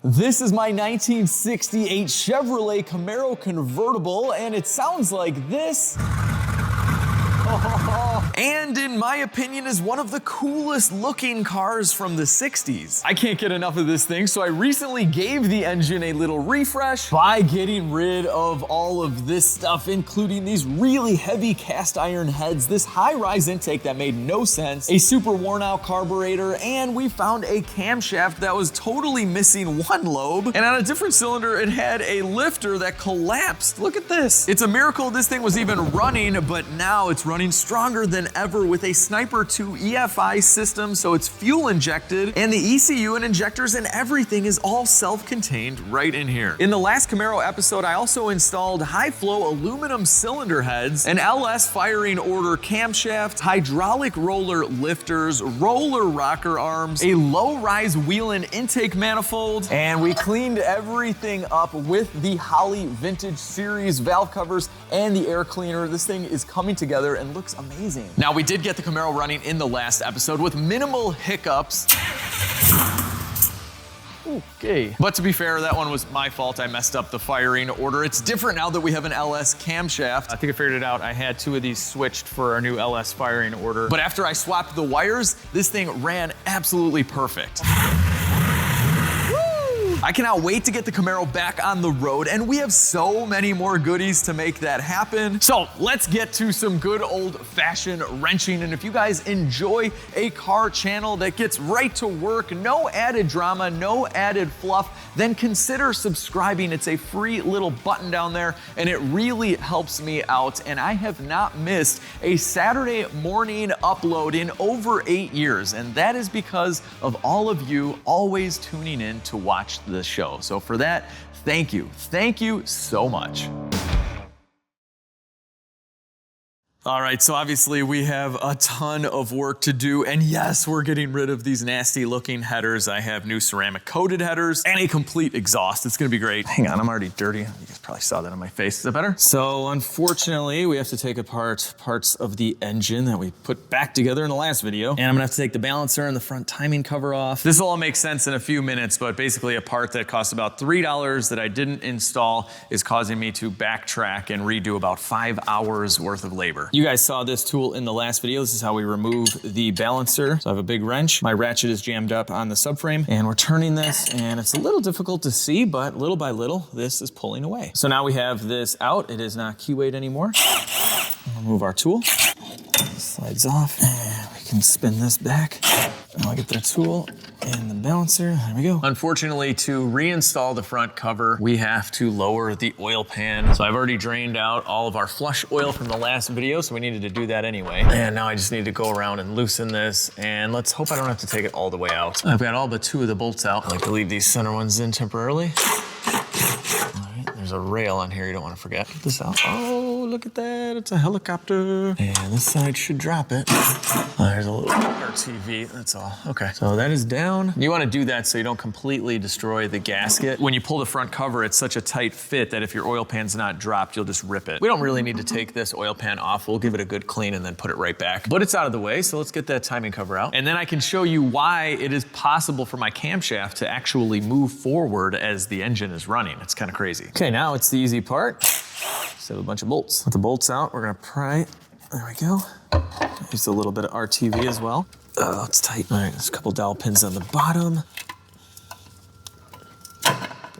This is my 1968 Chevrolet Camaro convertible, and it sounds like this. And in my opinion is one of the coolest looking cars from the 60s. I can't get enough of this thing, so I recently gave the engine a little refresh by getting rid of all of this stuff, including these really heavy cast iron heads, this high-rise intake that made no sense, a super worn out carburetor, and we found a camshaft that was totally missing one lobe, and on a different cylinder it had a lifter that collapsed. Look at this. It's a miracle this thing was even running, but now it's running stronger than ever with a Sniper EFI system, so it's fuel injected, and the ECU and injectors and everything is all self-contained right in here. In the last Camaro episode, I also installed high-flow aluminum cylinder heads, an LS firing order camshaft, hydraulic roller lifters, roller rocker arms, a low-rise wheel and intake manifold, and we cleaned everything up with the Holley Vintage Series valve covers and the air cleaner. This thing is coming together and looks amazing. Now, we did get the Camaro running in the last episode with minimal hiccups. Okay. But to be fair, that one was my fault. I messed up the firing order. It's different now that we have an LS camshaft. I think I figured it out. I had two of these switched for our new LS firing order. But after I swapped the wires, this thing ran absolutely perfect. I cannot wait to get the Camaro back on the road, and we have so many more goodies to make that happen. So let's get to some good old-fashioned wrenching, and if you guys enjoy a car channel that gets right to work, no added drama, no added fluff, then consider subscribing. It's a free little button down there, and it really helps me out, and I have not missed a Saturday morning upload in over 8 years, and that is because of all of you always tuning in to watch the show. So for that, thank you. Thank you so much. All right, so obviously we have a ton of work to do, and yes, we're getting rid of these nasty looking headers. I have new ceramic coated headers and a complete exhaust. It's gonna be great. Hang on, I'm already dirty. You guys probably saw that on my face. Is that better? So unfortunately, we have to take apart parts of the engine that we put back together in the last video, and I'm gonna have to take the balancer and the front timing cover off. This will all make sense in a few minutes, but basically a part that costs about $3 that I didn't install is causing me to backtrack and redo about 5 hours worth of labor. You guys saw this tool in the last video. This is how we remove the balancer. So I have a big wrench. My ratchet is jammed up on the subframe, and we're turning this, and it's a little difficult to see, but little by little, this is pulling away. So now we have this out. It is not key weight anymore. We'll move our tool. Slides off, and we can spin this back. And I'll get the tool and the balancer. There we go. Unfortunately, to reinstall the front cover, we have to lower the oil pan. So I've already drained out all of our flush oil from the last video, so we needed to do that anyway. And now I just need to go around and loosen this, and let's hope I don't have to take it all the way out. I've got all but 2 of the bolts out. I like to leave these center ones in temporarily. There's a rail on here you don't want to forget. Get this out. Oh, look at that. It's a helicopter. And this side should drop it. There's a little RTV, that's all. Okay, so that is down. You want to do that so you don't completely destroy the gasket. When you pull the front cover, it's such a tight fit that if your oil pan's not dropped, you'll just rip it. We don't really need to take this oil pan off. We'll give it a good clean and then put it right back. But it's out of the way, so let's get that timing cover out. And then I can show you why it is possible for my camshaft to actually move forward as the engine is running. It's kind of crazy. Okay, now it's the easy part. Just have a bunch of bolts. With the bolts out, we're gonna pry. There we go. Just a little bit of RTV as well. Oh, it's tight. All right, there's a couple dowel pins on the bottom.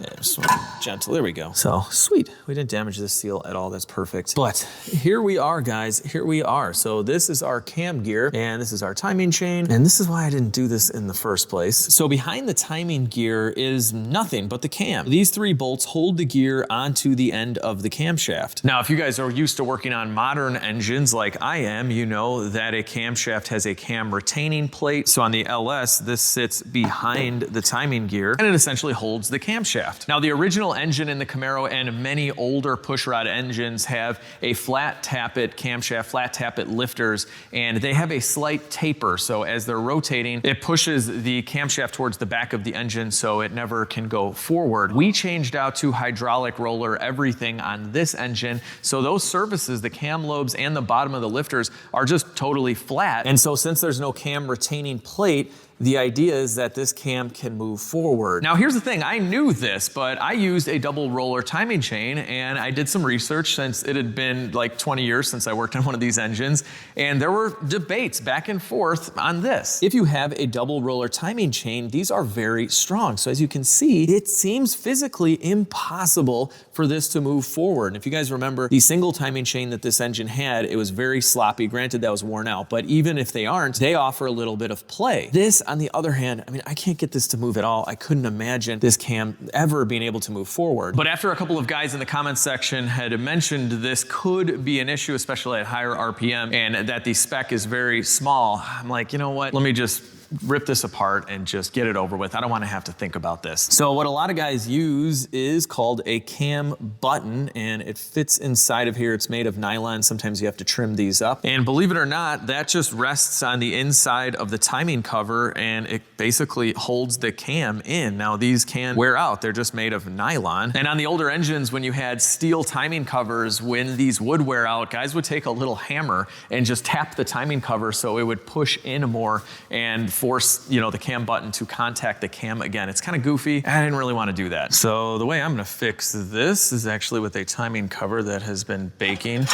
Yeah, just gentle, there we go. So, sweet, we didn't damage this seal at all, that's perfect. But here we are, guys, here we are. So this is our cam gear, and this is our timing chain, and this is why I didn't do this in the first place. So behind the timing gear is nothing but the cam. These 3 bolts hold the gear onto the end of the camshaft. Now, if you guys are used to working on modern engines like I am, you know that a camshaft has a cam retaining plate. So on the LS, this sits behind the timing gear, and it essentially holds the camshaft. Now, the original engine in the Camaro and many older pushrod engines have a flat tappet camshaft, flat tappet lifters, and they have a slight taper. So as they're rotating, it pushes the camshaft towards the back of the engine so it never can go forward. We changed out to hydraulic roller everything on this engine. So those surfaces, the cam lobes and the bottom of the lifters, are just totally flat. And so since there's no cam retaining plate, the idea is that this cam can move forward. Now here's the thing, I knew this, but I used a double roller timing chain, and I did some research since it had been like 20 years since I worked on one of these engines, and there were debates back and forth on this. If you have a double roller timing chain, these are very strong. So as you can see, it seems physically impossible for this to move forward. And if you guys remember the single timing chain that this engine had, it was very sloppy. Granted, that was worn out, but even if they aren't, they offer a little bit of play. This, on the other hand, I mean, I can't get this to move at all. I couldn't imagine this cam ever being able to move forward. But after a couple of guys in the comments section had mentioned this could be an issue, especially at higher RPM, and that the spec is very small, I'm like, you know what? Let me just rip this apart and just get it over with. I don't want to have to think about this. So what a lot of guys use is called a cam button, and it fits inside of here. It's made of nylon. Sometimes you have to trim these up. And believe it or not, that just rests on the inside of the timing cover, and it basically holds the cam in. Now these can wear out. They're just made of nylon. And on the older engines, when you had steel timing covers, when these would wear out, guys would take a little hammer and just tap the timing cover so it would push in more and force, you know, the cam button to contact the cam again. It's kind of goofy. I didn't really want to do that. So the way I'm gonna fix this is actually with a timing cover that has been baking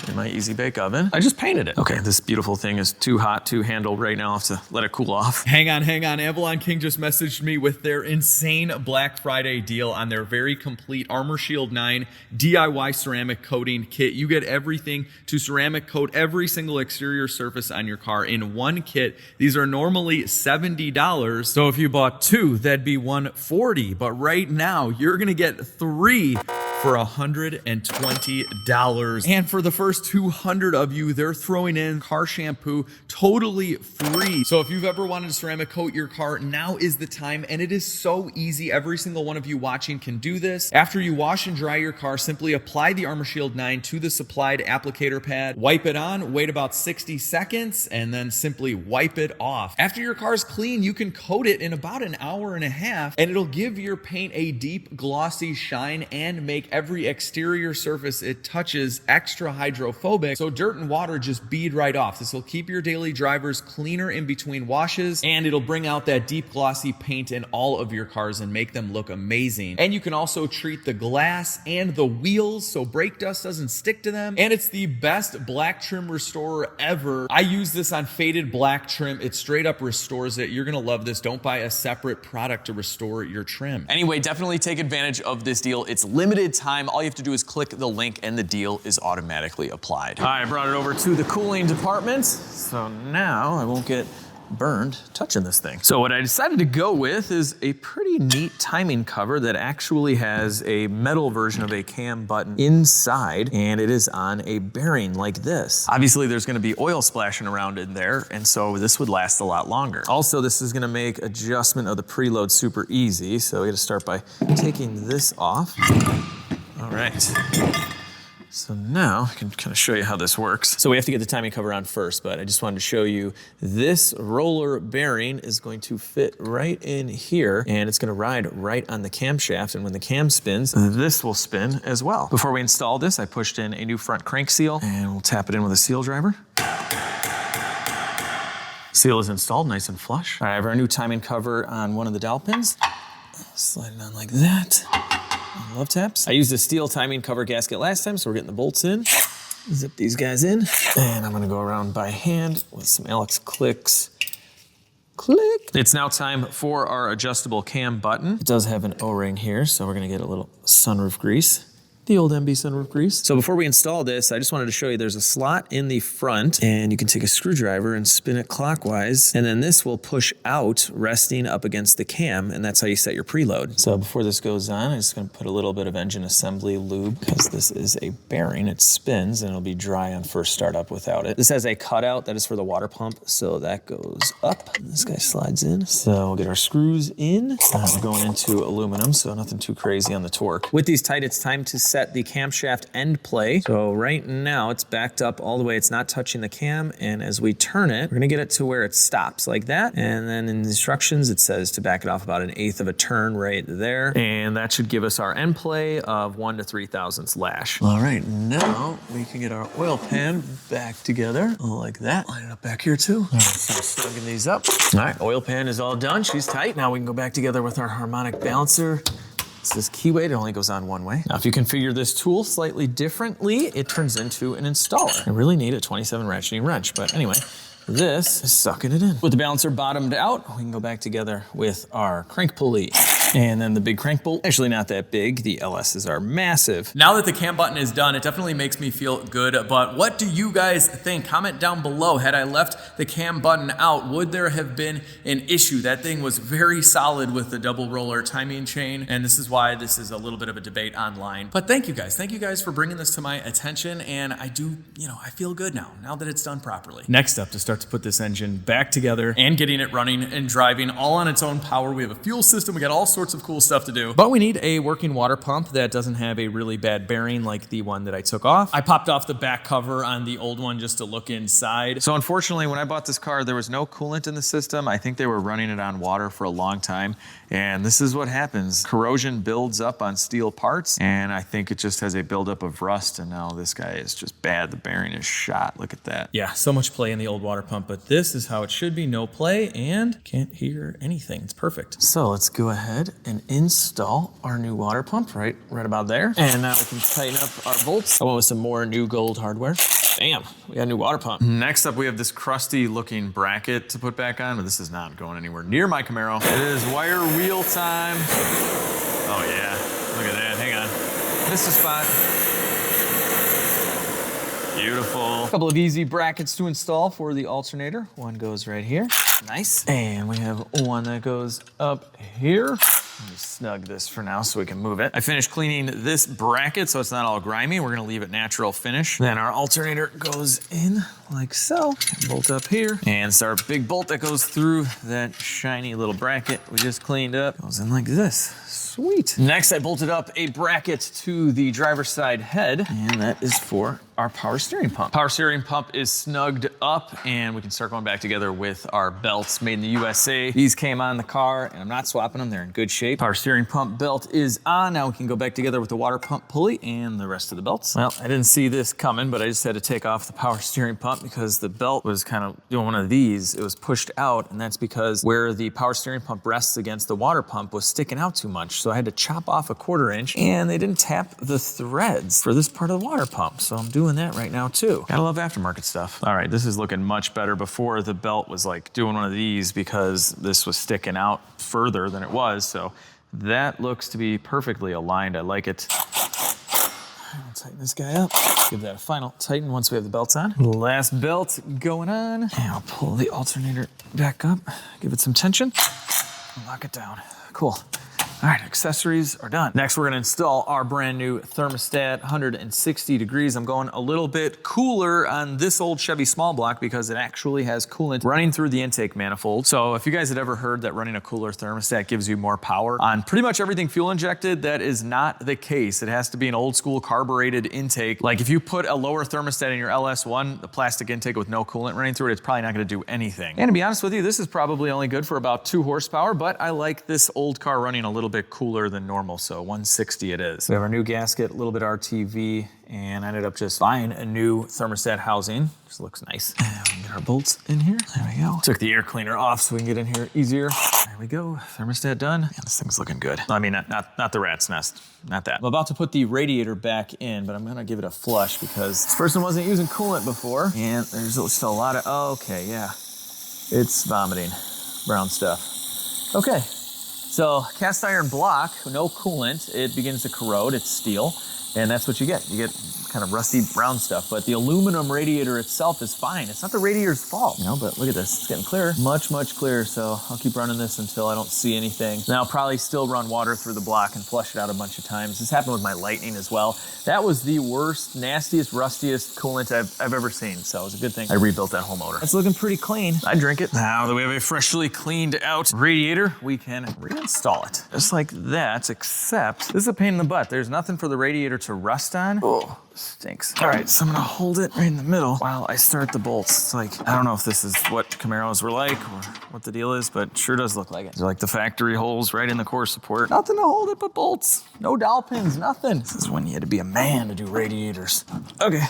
in my Easy Bake Oven. I just painted it. Okay, this beautiful thing is too hot to handle right now. I'll have to let it cool off. Hang on. Avalon King just messaged me with their insane Black Friday deal on their very complete Armor Shield 9 DIY ceramic coating kit. You get everything to ceramic coat every single exterior surface on your car in one kit. These are normally $70. So if you bought two, that'd be $140. But right now, you're gonna get three for $120. And for the first 200 of you, they're throwing in car shampoo totally free. So if you've ever wanted to ceramic coat your car, now is the time, and it is so easy. Every single one of you watching can do this. After you wash and dry your car, simply apply the Armor Shield 9 to the supplied applicator pad, wipe it on, wait about 60 seconds, and then simply wipe it off. After your car's clean, you can coat it in about an hour and a half, and it'll give your paint a deep, glossy shine and make every exterior surface it touches extra hydrophobic, so dirt and water just bead right off. This will keep your daily drivers cleaner in between washes, and it'll bring out that deep, glossy paint in all of your cars and make them look amazing. And you can also treat the glass and the wheels so brake dust doesn't stick to them, and it's the best black trim restorer ever. I use this on faded black trim. It straight up restores it. You're gonna love this. Don't buy a separate product to restore your trim. Anyway, definitely take advantage of this deal. It's limited time. All you have to do is click the link and the deal is automatically applied. All right, I brought it over to the cooling department. So now I won't get burned touching this thing. So what I decided to go with is a pretty neat timing cover that actually has a metal version of a cam button inside, and it is on a bearing like this. Obviously there's gonna be oil splashing around in there, and so this would last a lot longer. Also, this is gonna make adjustment of the preload super easy, so we gotta start by taking this off. All right. So now I can kind of show you how this works. So we have to get the timing cover on first, but I just wanted to show you this roller bearing is going to fit right in here, and it's gonna ride right on the camshaft, and when the cam spins, this will spin as well. Before we install this, I pushed in a new front crank seal, and we'll tap it in with a seal driver. Seal is installed, nice and flush. All right, I have our new timing cover on one of the dowel pins. Slide it on like that. Love taps. I used a steel timing cover gasket last time, so we're getting the bolts in. Zip these guys in. And I'm gonna go around by hand with some Alex clicks. Click. It's now time for our adjustable cam button. It does have an O-ring here, so we're gonna get a little sunroof grease. The old MB sunroof grease. So before we install this, I just wanted to show you there's a slot in the front, and you can take a screwdriver and spin it clockwise, and then this will push out, resting up against the cam, and that's how you set your preload. So before this goes on, I'm just gonna put a little bit of engine assembly lube, because this is a bearing, it spins, and it'll be dry on first startup without it. This has a cutout that is for the water pump, so that goes up. This guy slides in. So we'll get our screws in. We're going into aluminum, so nothing too crazy on the torque. With these tight, it's time to set set the camshaft end play. So right now it's backed up all the way. It's not touching the cam. And as we turn it, we're gonna get it to where it stops like that. And then in the instructions, it says to back it off about 1/8 of a turn right there. And that should give us our end play of 1 to 3 thousandths lash. All right, now we can get our oil pan back together like that. Line it up back here too. All right, so snugging these up. All right, oil pan is all done. She's tight. Now we can go back together with our harmonic balancer. It's this key weight, it only goes on one way. Now, if you configure this tool slightly differently, it turns into an installer. I really need a 27 ratcheting wrench, but anyway, this is sucking it in. With the balancer bottomed out, we can go back together with our crank pulley. And then the big crank bolt, actually not that big. The LSs are massive. Now that the cam button is done, it definitely makes me feel good, but what do you guys think? Comment down below. Had I left the cam button out, would there have been an issue? That thing was very solid with the double roller timing chain, and this is why this is a little bit of a debate online. But thank you guys. Thank you guys for bringing this to my attention, and I do, I feel good now that it's done properly. Next up, to start to put this engine back together and getting it running and driving all on its own power. We have a fuel system. We got all sorts of cool stuff to do, but we need a working water pump that doesn't have a really bad bearing like the one that I took off. I popped off the back cover on the old one just to look inside. So unfortunately, when I bought this car, there was no coolant in the system. I think they were running it on water for a long time, and this is what happens. Corrosion builds up on steel parts, and I think it just has a buildup of rust, and now this guy is just bad. The bearing is shot. Look at that. Yeah, so much play in the old water pump, but this is how it should be. No play, and can't hear anything. It's perfect. So let's go ahead and install our new water pump right about there. And now we can tighten up our bolts. I went with some more new gold hardware. Bam, we got a new water pump. Next up, we have this crusty looking bracket to put back on, but this is not going anywhere near my Camaro. It is wire wheel time. Oh yeah, look at that, hang on. This is spot. Beautiful. A couple of easy brackets to install for the alternator. One goes right here, nice. And we have one that goes up here. Let me snug this for now so we can move it. I finished cleaning this bracket so it's not all grimy. We're gonna leave it natural finish. Then our alternator goes in like so. Bolt up here. And it's our big bolt that goes through that shiny little bracket we just cleaned up. Goes in like this. Sweet. Next, I bolted up a bracket to the driver's side head, and that is for our power steering pump. Power steering pump is snugged up, and we can start going back together with our belts made in the USA. These came on the car, and I'm not swapping them. They're in good shape. Power steering pump belt is on. Now we can go back together with the water pump pulley and the rest of the belts. Well, I didn't see this coming, but I just had to take off the power steering pump because the belt was kind of doing one of these. It was pushed out, and that's because where the power steering pump rests against the water pump was sticking out too much. So I had to chop off a 1/4 inch, and they didn't tap the threads for this part of the water pump. So I'm doing that right now too. Gotta love aftermarket stuff. All right, this is looking much better. Before, the belt was like doing one of these because this was sticking out further than it was. So that looks to be perfectly aligned. I like it. I'll tighten this guy up. Give that a final tighten once we have the belts on. Last belt going on. And I'll pull the alternator back up, give it some tension, and lock it down. Cool. All right, accessories are done. Next, we're gonna install our brand new thermostat, 160 degrees. I'm going a little bit cooler on this old Chevy small block because it actually has coolant running through the intake manifold. So if you guys had ever heard that running a cooler thermostat gives you more power on pretty much everything fuel injected, that is not the case. It has to be an old school carbureted intake. Like if you put a lower thermostat in your LS1, the plastic intake with no coolant running through it, it's probably not gonna do anything. And to be honest with you, this is probably only good for about 2 horsepower, but I like this old car running a little bit cooler than normal, so 160 it is. We have our new gasket, a little bit RTV, and I ended up just buying a new thermostat housing. Just looks nice. And we can get our bolts in here. There we go. Took the air cleaner off so we can get in here easier. There we go, thermostat done. Man, this thing's looking good. I mean, not the rat's nest, not that. I'm about to put the radiator back in, but I'm gonna give it a flush because this person wasn't using coolant before, and there's just a lot of, oh, okay, yeah. It's vomiting, brown stuff. Okay. So cast iron block, no coolant, it begins to corrode, it's steel, and that's what you get. You get kind of rusty brown stuff, but the aluminum radiator itself is fine. It's not the radiator's fault, but look at this, it's getting clearer, much, much clearer. So I'll keep running this until I don't see anything. Then I'll probably still run water through the block and flush it out a bunch of times. This happened with my Lightning as well. That was the worst, nastiest, rustiest coolant I've ever seen. So it was a good thing I rebuilt that whole motor. It's looking pretty clean. I drink it. Now that we have a freshly cleaned out radiator, we can reinstall it. Just like that, except this is a pain in the butt. There's nothing for the radiator to rest on. Oh, stinks. All right, so I'm gonna hold it right in the middle while I start the bolts. It's like, I don't know if this is what Camaros were like or what the deal is, but it sure does look like it. They're like the factory holes right in the core support. Nothing to hold it but bolts. No dowel pins, nothing. This is when you had to be a man to do radiators. Okay,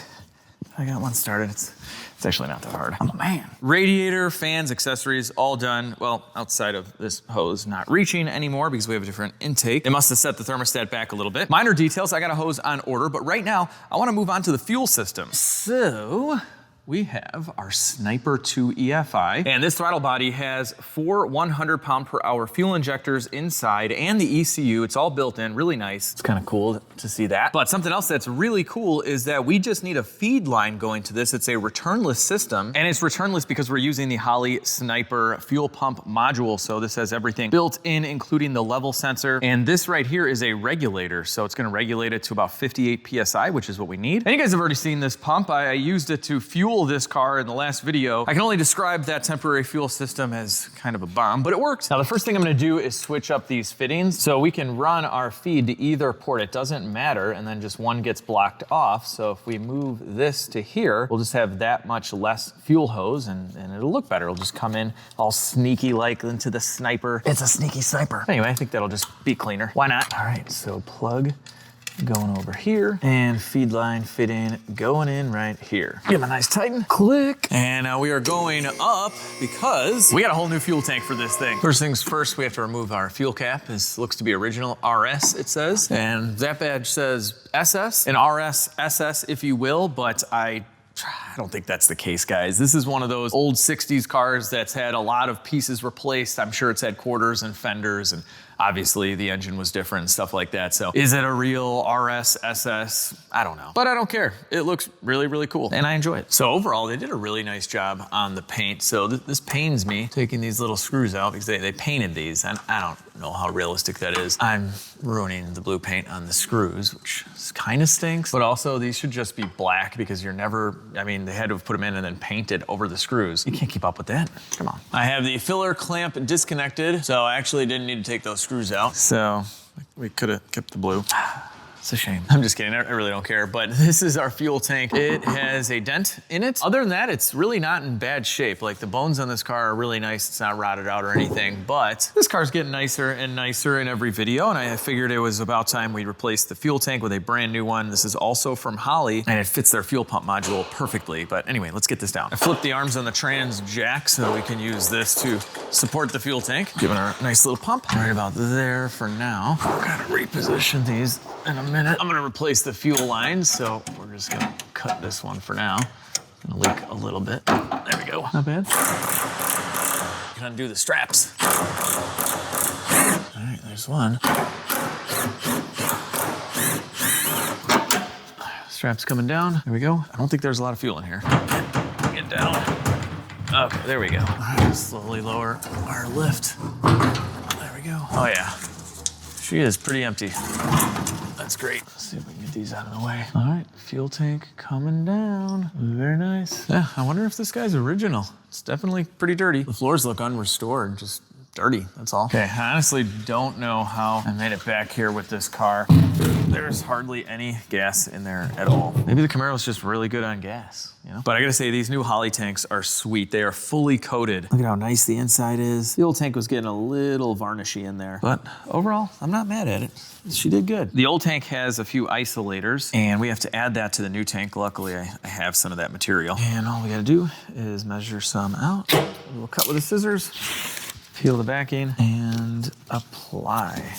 I got one started. It's actually not that hard. I'm a man. Radiator, fans, accessories, all done. Well, outside of this hose not reaching anymore because we have a different intake. They must have set the thermostat back a little bit. Minor details, I got a hose on order, but right now I wanna move on to the fuel system. So, we have our Sniper EFI, and this throttle body has 4 100-pound-per-hour fuel injectors inside and the ECU. It's all built in, really nice. It's kind of cool to see that. But something else that's really cool is that we just need a feed line going to this. It's a returnless system, and it's returnless because we're using the Holley Sniper fuel pump module. So this has everything built in, including the level sensor. And this right here is a regulator. So it's gonna regulate it to about 58 PSI, which is what we need. And you guys have already seen this pump. I used it to fuel this car in the last video. I can only describe that temporary fuel system as kind of a bomb, but it works. Now the first thing I'm gonna do is switch up these fittings so we can run our feed to either port. It doesn't matter, and then just one gets blocked off. So if we move this to here, we'll just have that much less fuel hose and it'll look better. It'll just come in all sneaky like into the Sniper. It's a sneaky Sniper. Anyway, I think that'll just be cleaner. Why not? All right, so plug going over here, and feed line fitting going in right here. Give them a nice tighten, click. And now we are going up because we got a whole new fuel tank for this thing. First things first, we have to remove our fuel cap. This looks to be original RS, it says. And that badge says SS, an RS, SS, if you will, but I don't think that's the case, guys. This is one of those old 60s cars that's had a lot of pieces replaced. I'm sure it's had quarters and fenders, and obviously the engine was different and stuff like that. So is it a real RS, SS? I don't know, but I don't care. It looks really, really cool and I enjoy it. So overall, they did a really nice job on the paint. So this pains me taking these little screws out because they painted these, and I don't know how realistic that is. I'm ruining the blue paint on the screws, which kind of stinks, but also these should just be black because you're never, I mean, they had to have put them in and then painted over the screws. You can't keep up with that. Come on. I have the filler clamp disconnected, so I actually didn't need to take those screws out. So we could have kept the blue. It's a shame. I'm just kidding, I really don't care, but this is our fuel tank. It has a dent in it. Other than that, it's really not in bad shape. Like the bones on this car are really nice. It's not rotted out or anything, but this car's getting nicer and nicer in every video, and I figured it was about time we replaced the fuel tank with a brand new one. This is also from Holley, and it fits their fuel pump module perfectly. But anyway, let's get this down. I flipped the arms on the trans jack so we can use this to support the fuel tank. Giving her a nice little pump. Right about there for now. We're gonna reposition these in a minute. I'm gonna replace the fuel lines, so we're just gonna cut this one for now. Gonna leak a little bit. There we go. Not bad. Gonna undo the straps. All right, there's one. Straps coming down. There we go. I don't think there's a lot of fuel in here. Get down. Okay, there we go. All right, slowly lower our lift. There we go. Oh yeah, she is pretty empty. That's great. Let's see if we can get these out of the way. All right, fuel tank coming down. Very nice. Yeah, I wonder if this guy's original. It's definitely pretty dirty. The floors look unrestored, just dirty, that's all. Okay, I honestly don't know how I made it back here with this car. There's hardly any gas in there at all. Maybe the Camaro's just really good on gas, you know? But I gotta say, these new Holley tanks are sweet. They are fully coated. Look at how nice the inside is. The old tank was getting a little varnishy in there, but overall, I'm not mad at it. She did good. The old tank has a few isolators, and we have to add that to the new tank. Luckily, I have some of that material. And all we gotta do is measure some out. We'll cut with the scissors, peel the backing, and apply.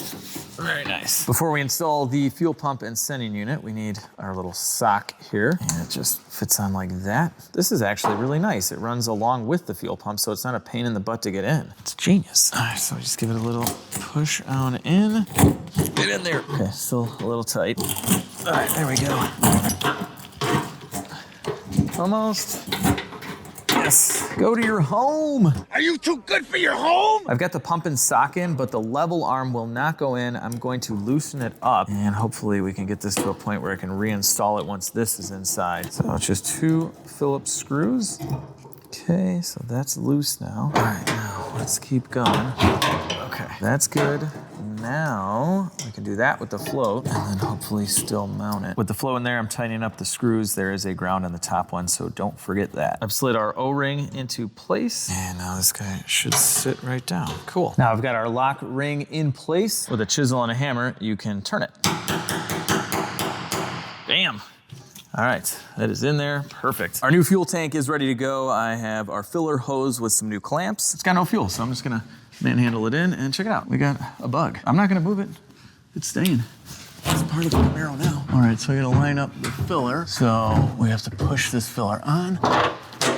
Very nice. Before we install the fuel pump and sending unit, we need our little sock here, and it just fits on like that. This is actually really nice. It runs along with the fuel pump, so it's not a pain in the butt to get in. It's genius. All right, so just give it a little push on in. Get in there. Okay, still a little tight. All right, there we go. Almost. Yes. Go to your home. Are you too good for your home? I've got the pump and sock in, but the level arm will not go in. I'm going to loosen it up, and hopefully we can get this to a point where I can reinstall it once this is inside. So it's just 2 Phillips screws. Okay, so that's loose now. All right, now let's keep going. Okay, that's good. now we can do that with the float and then hopefully still mount it. With the float in there, I'm tightening up the screws. There is a ground on the top one, so don't forget that. I've slid our O-ring into place, and now this guy should sit right down. Cool. Now I've got our lock ring in place. With a chisel and a hammer, you can turn it. Bam. All right, that is in there, perfect. Our new fuel tank is ready to go. I have our filler hose with some new clamps. It's got no fuel, so I'm just gonna manhandle it in and check it out. We got a bug. I'm not gonna move it, it's staying. It's part of the Camaro now. All right, so I gotta line up the filler. So we have to push this filler on.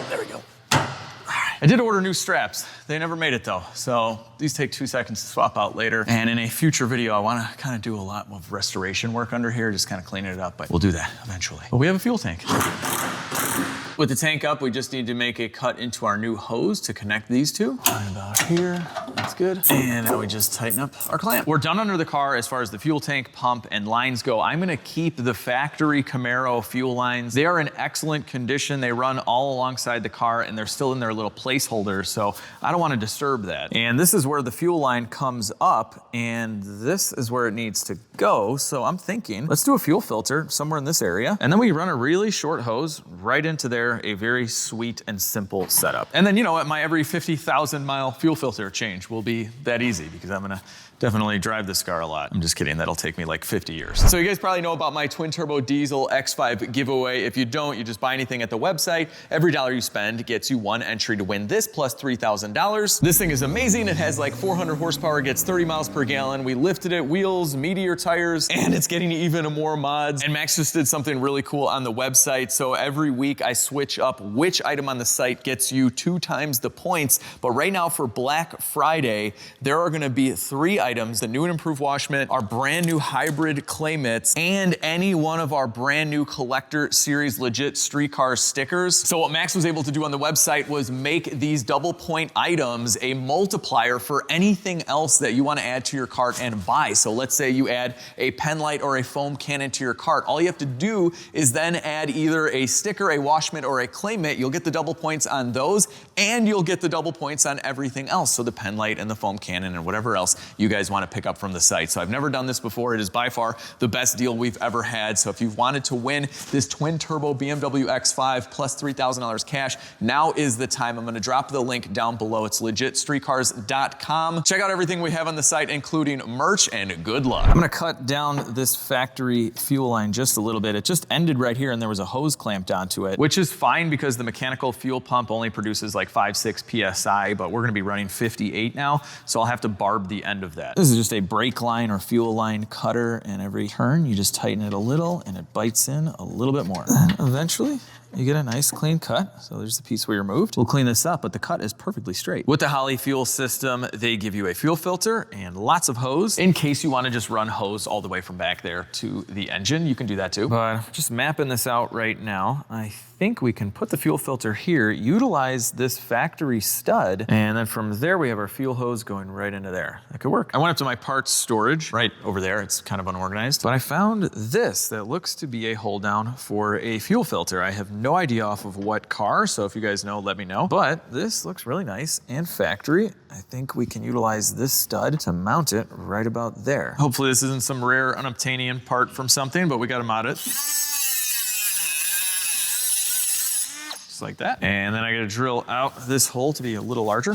There we go. All right. I did order new straps. They never made it though. So these take 2 seconds to swap out later. And in a future video, I wanna kind of do a lot of restoration work under here, just kind of cleaning it up, but we'll do that eventually. But we have a fuel tank. With the tank up, we just need to make a cut into our new hose to connect these two. Right about here, that's good. And now we just tighten up our clamp. We're done under the car as far as the fuel tank, pump, and lines go. I'm gonna keep the factory Camaro fuel lines. They are in excellent condition. They run all alongside the car and they're still in their little placeholders, so I don't wanna disturb that. And this is where the fuel line comes up and this is where it needs to go. So I'm thinking, let's do a fuel filter somewhere in this area. And then we run a really short hose right into there. A very sweet and simple setup. And then, you know, at my every 50,000 mile fuel filter change will be that easy because I'm gonna definitely drive this car a lot. I'm just kidding, that'll take me like 50 years. So you guys probably know about my twin turbo diesel X5 giveaway. If you don't, you just buy anything at the website. Every dollar you spend gets you one entry to win this plus $3,000. This thing is amazing. It has like 400 horsepower, gets 30 miles per gallon. We lifted it, wheels, Meteor tires, and it's getting even more mods. And Max just did something really cool on the website. So every week I switch up which item on the site gets you 2 times the points. But right now for Black Friday, there are gonna be 3 items, the new and improved wash mitt, our brand new hybrid clay mitts, and any one of our brand new collector series LegitStreetCars stickers. So what Max was able to do on the website was make these double point items a multiplier for anything else that you want to add to your cart and buy. So let's say you add a pen light or a foam cannon to your cart. All you have to do is then add either a sticker, a wash mitt, or a clay mitt. You'll get the double points on those, and you'll get the double points on everything else. So the pen light and the foam cannon and whatever else you guys want to pick up from the site. So I've never done this before. It is by far the best deal we've ever had. So if you've wanted to win this twin turbo BMW X5 plus $3,000 cash, now is the time. I'm going to drop the link down below. It's LegitStreetCars.com. Check out everything we have on the site, including merch, and good luck. I'm going to cut down this factory fuel line just a little bit. It just ended right here and there was a hose clamped onto it, which is fine because the mechanical fuel pump only produces like 5-6 PSI, but we're going to be running 58 now. So I'll have to barb the end of that. This is just a brake line or fuel line cutter, and every turn you just tighten it a little and it bites in a little bit more. And eventually you get a nice clean cut. So there's the piece we removed. We'll clean this up, but the cut is perfectly straight. With the Holley fuel system, they give you a fuel filter and lots of hose. In case you want to just run hose all the way from back there to the engine, you can do that too. But just mapping this out right now, I think we can put the fuel filter here, utilize this factory stud, and then from there we have our fuel hose going right into there. That could work. I went up to my parts storage right over there. It's kind of unorganized, but I found this that looks to be a hold down for a fuel filter. I have no idea off of what car, so if you guys know, let me know. But this looks really nice and factory. I think we can utilize this stud to mount it right about there. Hopefully this isn't some rare unobtainium part from something, but we got to mount it. Just like that. And then I gotta drill out this hole to be a little larger.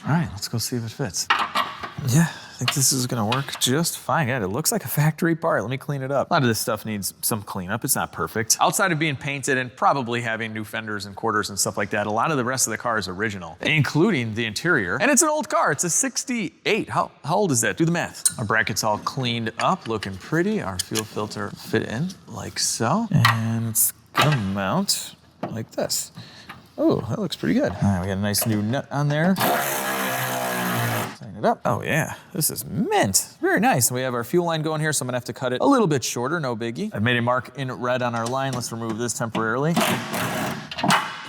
All right, let's go see if it fits. Yeah, I think this is gonna work just fine. Yeah, it looks like a factory part. Let me clean it up. A lot of this stuff needs some cleanup. It's not perfect. Outside of being painted and probably having new fenders and quarters and stuff like that, a lot of the rest of the car is original, including the interior. And it's an old car. It's a 68. How old is that? Do the math. Our bracket's all cleaned up, looking pretty. Our fuel filter fit in like so. And it's gonna mount like this. Oh, that looks pretty good. All right, we got a nice new nut on there. Tighten it up. Oh yeah, this is mint. Very nice. We have our fuel line going here, so I'm gonna have to cut it a little bit shorter, no biggie. I've made a mark in red on our line. Let's remove this temporarily.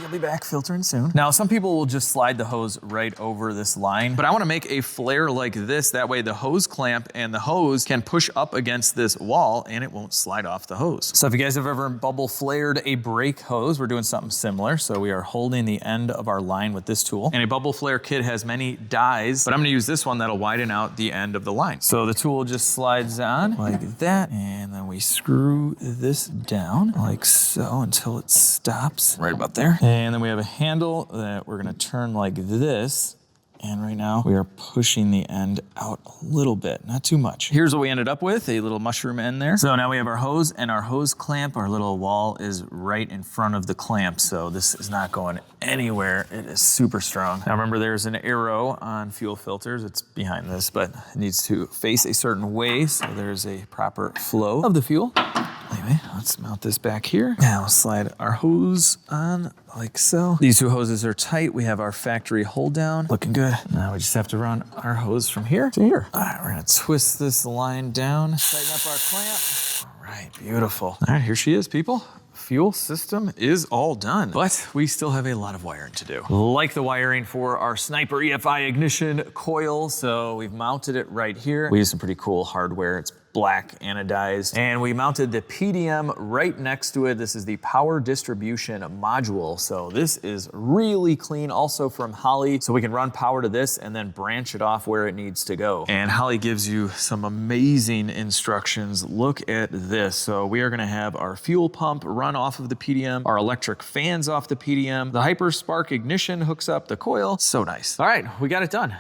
you'll be back filtering soon. Now, some people will just slide the hose right over this line, but I wanna make a flare like this. That way the hose clamp and the hose can push up against this wall and it won't slide off the hose. So if you guys have ever bubble flared a brake hose, we're doing something similar. So we are holding the end of our line with this tool. And a bubble flare kit has many dies, but I'm gonna use this one that'll widen out the end of the line. So the tool just slides on like that, and then we screw this down like so until it stops right about there. And then we have a handle that we're gonna turn like this. And right now we are pushing the end out a little bit, not too much. Here's what we ended up with, a little mushroom end there. So now we have our hose and our hose clamp. Our little wall is right in front of the clamp. So this is not going anywhere. It is super strong. Now remember, there's an arrow on fuel filters. It's behind this, but it needs to face a certain way. So there's a proper flow of the fuel. Anyway, let's mount this back here. Now we'll slide our hose on like so. These two hoses are tight. We have our factory hold down, looking good. Now we just have to run our hose from here to here. All right, we're gonna twist this line down, tighten up our clamp. All right, beautiful. All right, here she is, people. Fuel system is all done, but we still have a lot of wiring to do. Like the wiring for our Sniper EFI ignition coil. So we've mounted it right here. We use some pretty cool hardware. It's black anodized, and we mounted the PDM right next to it. This is the power distribution module. So this is really clean, also from Holley. So we can run power to this and then branch it off where it needs to go. And Holley gives you some amazing instructions. Look at this. So we are gonna have our fuel pump run off of the PDM, our electric fans off the PDM, the Hyperspark Ignition hooks up the coil. So nice. All right, we got it done.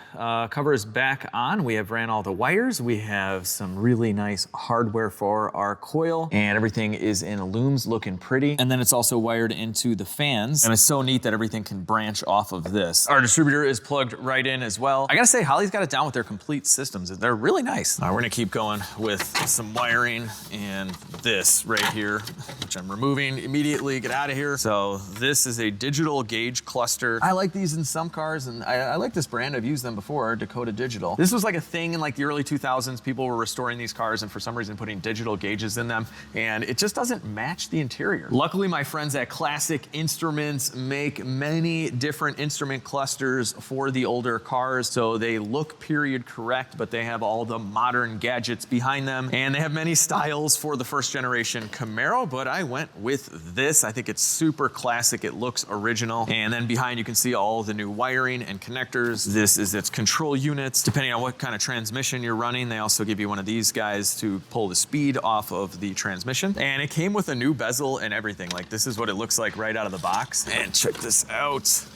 Cover is back on. We have ran all the wires. We have some really nice hardware for our coil, and everything is in looms looking pretty. And then it's also wired into the fans, and it's so neat that everything can branch off of this. Our distributor is plugged right in as well. I gotta say, Holley's got it down with their complete systems. They're really nice. We're gonna keep going with some wiring and this right here, which I'm removing immediately. Get out of here. So this is a digital gauge cluster. I like these in some cars, and I like this brand. I've used them before, Dakota Digital. This was like a thing in like the early 2000s. People were restoring these cars and for some reason putting digital gauges in them, and it just doesn't match the interior. Luckily, my friends at Classic Instruments make many different instrument clusters for the older cars, so they look period correct, but they have all the modern gadgets behind them, and they have many styles for the first generation Camaro, but I went with this. I think it's super classic. It looks original, and then behind you can see all the new wiring and connectors. This is its control units. Depending on what kind of transmission you're running, they also give you one of these guys to pull the speed off of the transmission. And it came with a new bezel and everything. Like, this is what it looks like right out of the box. And check this out.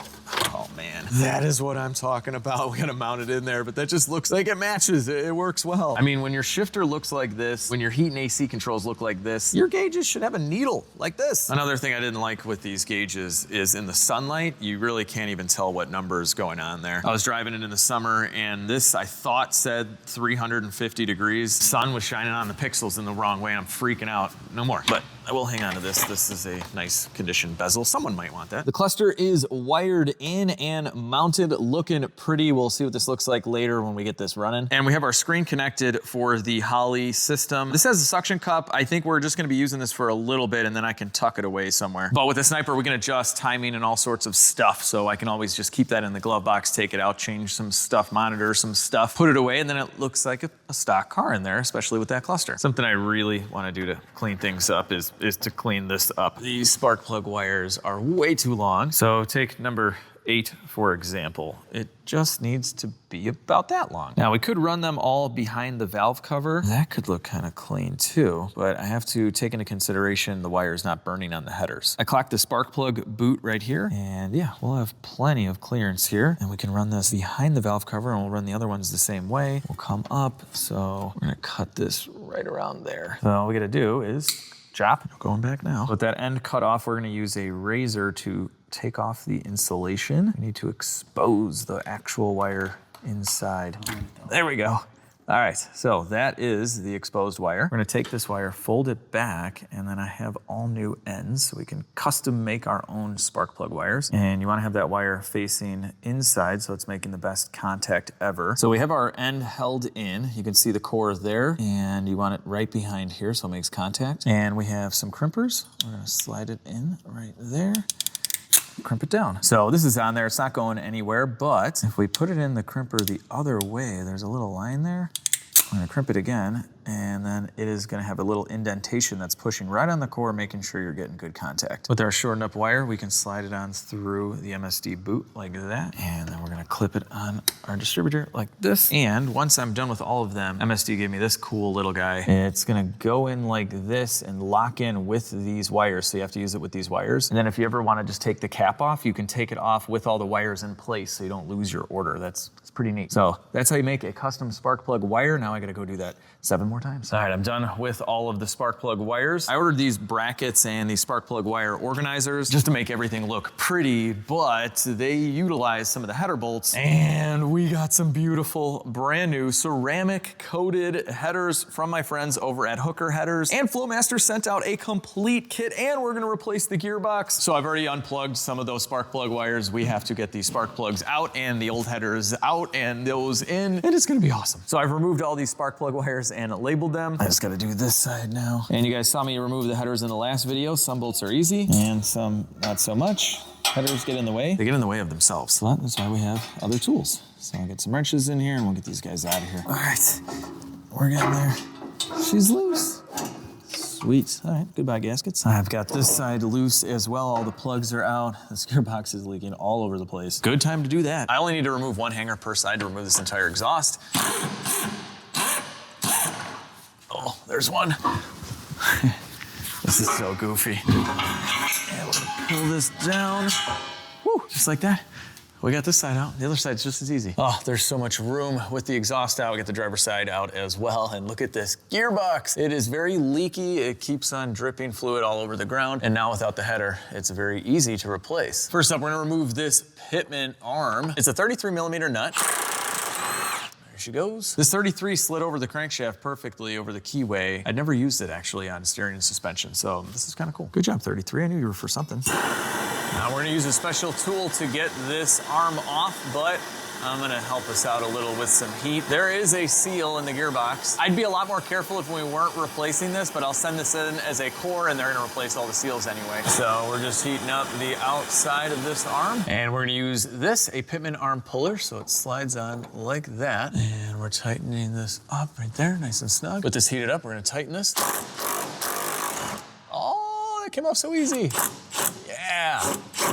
Oh man, that is what I'm talking about. We gotta mount it in there, but that just looks like it matches. It works well. I mean, when your shifter looks like this, when your heat and AC controls look like this, your gauges should have a needle like this. Another thing I didn't like with these gauges is in the sunlight, you really can't even tell what number is going on there. I was driving it in the summer, and this I thought said 350 degrees. Sun was shining on the pixels in the wrong way, and I'm freaking out. No more. But I will hang on to this. This is a nice condition bezel. Someone might want that. The cluster is wired in and mounted, looking pretty. We'll see what this looks like later when we get this running. And we have our screen connected for the Holley system. This has a suction cup. I think we're just gonna be using this for a little bit, and then I can tuck it away somewhere. But with the Sniper, we can adjust timing and all sorts of stuff. So I can always just keep that in the glove box, take it out, change some stuff, monitor some stuff, put it away, and then it looks like a stock car in there, especially with that cluster. Something I really wanna do to clean things up is to clean this up. These spark plug wires are way too long. So take number 8, for example. It just needs to be about that long. Now we could run them all behind the valve cover. That could look kind of clean too, but I have to take into consideration the wires not burning on the headers. I clocked the spark plug boot right here, and yeah, we'll have plenty of clearance here. And we can run this behind the valve cover, and we'll run the other ones the same way. We'll come up, so we're gonna cut this right around there. So all we gotta do is chop. Going back now. With that end cut off, we're gonna use a razor to take off the insulation. We need to expose the actual wire inside. There we go. All right, so that is the exposed wire. We're gonna take this wire, fold it back, and then I have all new ends, so we can custom make our own spark plug wires. And you wanna have that wire facing inside, so it's making the best contact ever. So we have our end held in. You can see the core there, and you want it right behind here, so it makes contact. And we have some crimpers. We're gonna slide it in right there. crimp it down. So this is on there, it's not going anywhere, but if we put it in the crimper the other way, there's a little line there. I'm gonna crimp it again, and then it is gonna have a little indentation that's pushing right on the core, making sure you're getting good contact. With our shortened up wire, we can slide it on through the MSD boot like that, and then we're gonna clip it on our distributor like this. And once I'm done with all of them, MSD gave me this cool little guy. It's gonna go in like this and lock in with these wires, so you have to use it with these wires. And then if you ever wanna just take the cap off, you can take it off with all the wires in place so you don't lose your order. That's pretty neat. So that's how you make a custom spark plug wire. Now I gotta go do that 7 more times. All right, I'm done with all of the spark plug wires. I ordered these brackets and these spark plug wire organizers just to make everything look pretty, but they utilize some of the header bolts, and we got some beautiful brand new ceramic coated headers from my friends over at Hooker Headers. And Flowmaster sent out a complete kit, and we're gonna replace the gearbox. So I've already unplugged some of those spark plug wires. We have to get these spark plugs out and the old headers out and those in, and it's gonna be awesome. So I've removed all these spark plug wires and labeled them. I just gotta do this side now. And you guys saw me remove the headers in the last video. Some bolts are easy and some not so much. Headers get in the way. They get in the way of themselves. So that's why we have other tools. So I'll get some wrenches in here and we'll get these guys out of here. All right, we're getting there. She's loose. Sweet. All right, goodbye gaskets. I've got this side loose as well. All the plugs are out. This gearbox is leaking all over the place. Good time to do that. I only need to remove one hanger per side to remove this entire exhaust. Oh, there's one. This is so goofy. And we're gonna pull this down. Woo, just like that. We got this side out. The other side's just as easy. Oh, there's so much room with the exhaust out. We got the driver's side out as well. And look at this gearbox. It is very leaky. It keeps on dripping fluid all over the ground. And now without the header, it's very easy to replace. First up, we're gonna remove this pitman arm. It's a 33mm nut. There she goes. This 33 slid over the crankshaft perfectly over the keyway. I'd never used it actually on steering and suspension, so this is kind of cool. Good job, 33. I knew you were for something. Now we're gonna use a special tool to get this arm off, but I'm gonna help us out a little with some heat. There is a seal in the gearbox. I'd be a lot more careful if we weren't replacing this, but I'll send this in as a core and they're gonna replace all the seals anyway. So we're just heating up the outside of this arm. And we're gonna use this, a pitman arm puller, so it slides on like that. And we're tightening this up right there, nice and snug. With this heated up, we're gonna tighten this. Oh, that came off so easy. Yeah.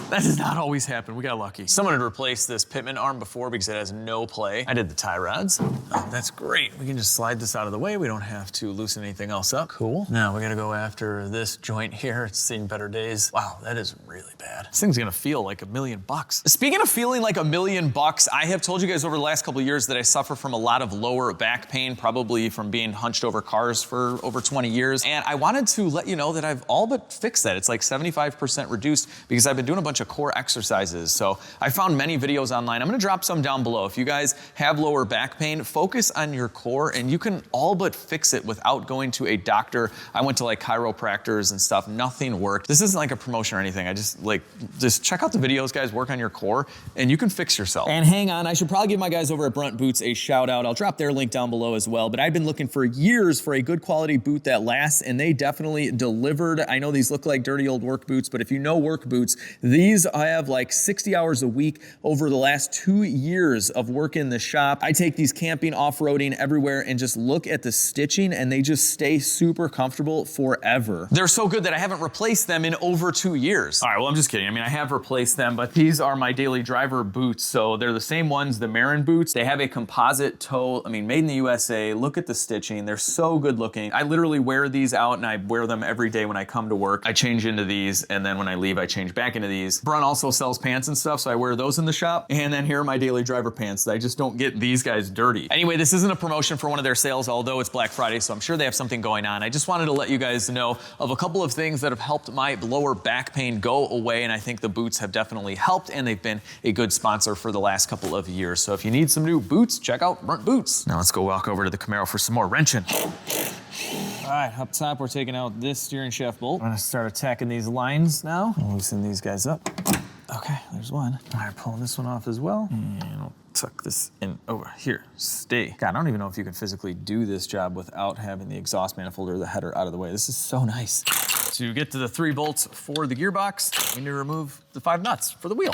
That does not always happen. We got lucky. Someone had replaced this pitman arm before because it has no play. I did the tie rods. Oh, that's great. We can just slide this out of the way. We don't have to loosen anything else up. Cool. Now we gotta go after this joint here. It's seen better days. Wow, that is really bad. This thing's gonna feel like $1 million. Speaking of feeling like $1 million, I have told you guys over the last couple of years that I suffer from a lot of lower back pain, probably from being hunched over cars for over 20 years. And I wanted to let you know that I've all but fixed that. It's like 75% reduced because I've been doing a bunch of core exercises. So I found many videos online. I'm gonna drop some down below. If you guys have lower back pain, focus on your core and you can all but fix it without going to a doctor. I went to like chiropractors and stuff, nothing worked. This isn't like a promotion or anything. I just check out the videos, guys, work on your core and you can fix yourself. And hang on, I should probably give my guys over at Brunt Boots a shout out. I'll drop their link down below as well, but I've been looking for years for a good quality boot that lasts and they definitely delivered. I know these look like dirty old work boots, but if you know work boots, these I have like 60 hours a week over the last 2 years of work in the shop. I take these camping, off-roading everywhere and just look at the stitching and they just stay super comfortable forever. They're so good that I haven't replaced them in over 2 years. All right, well, I'm just kidding. I mean, I have replaced them, but these are my daily driver boots. So they're the same ones, the Marin boots. They have a composite toe, I mean, made in the USA. Look at the stitching. They're so good looking. I literally wear these out and I wear them every day when I come to work. I change into these and then when I leave, I change back into these. Brunt also sells pants and stuff, so I wear those in the shop. And then here are my daily driver pants. I just don't get these guys dirty. Anyway, this isn't a promotion for one of their sales, although it's Black Friday, so I'm sure they have something going on. I just wanted to let you guys know of a couple of things that have helped my lower back pain go away, and I think the boots have definitely helped, and they've been a good sponsor for the last couple of years. So if you need some new boots, check out Brunt Boots. Now let's go walk over to the Camaro for some more wrenching. All right, up top, we're taking out this steering shaft bolt. I'm gonna start attacking these lines now. I'll loosen these guys up. Okay, there's one. All right, pulling this one off as well. And I'll tuck this in over here. Stay. God, I don't even know if you can physically do this job without having the exhaust manifold or the header out of the way. This is so nice. To get to the 3 bolts for the gearbox, we need to remove the 5 nuts for the wheel.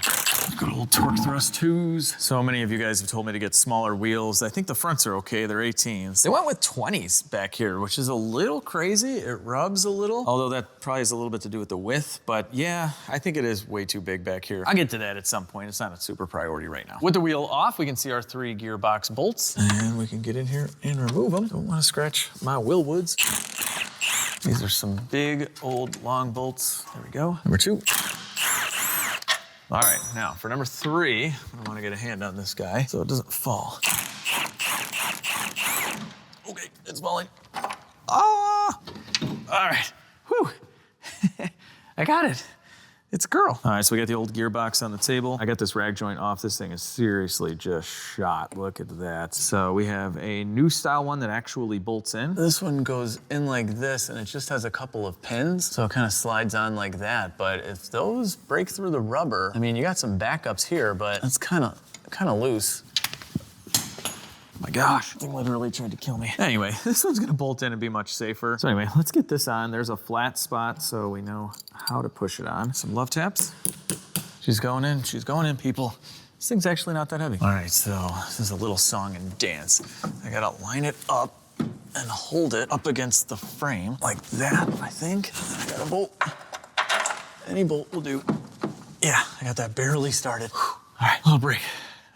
Good old torque thrust 2s. So many of you guys have told me to get smaller wheels. I think the fronts are okay, they're 18s. They went with 20s back here, which is a little crazy. It rubs a little, although that probably has a little bit to do with the width, but yeah, I think it is way too big back here. I'll get to that at some point. It's not a super priority right now. With the wheel off, we can see our 3 gearbox bolts, and we can get in here and remove them. Don't want to scratch my wheel woods. These are some big, old, long bolts. There we go. Number 2. All right, now for number 3, I want to get a hand on this guy so it doesn't fall. Okay, it's falling. Ah! All right, whew. I got it. It's a girl. All right, so we got the old gearbox on the table. I got this rag joint off. This thing is seriously just shot. Look at that. So we have a new style one that actually bolts in. This one goes in like this, and it just has a couple of pins, so it kind of slides on like that. But if those break through the rubber, I mean, you got some backups here, but it's kind of loose. Oh my gosh, thing literally tried to kill me. Anyway, this one's gonna bolt in and be much safer. So anyway, let's get this on. There's a flat spot so we know how to push it on. Some love taps. She's going in, people. This thing's actually not that heavy. All right, so this is a little song and dance. I gotta line it up and hold it up against the frame like that, I think. I got a bolt. Any bolt will do. Yeah, I got that barely started. Whew. All right, little break.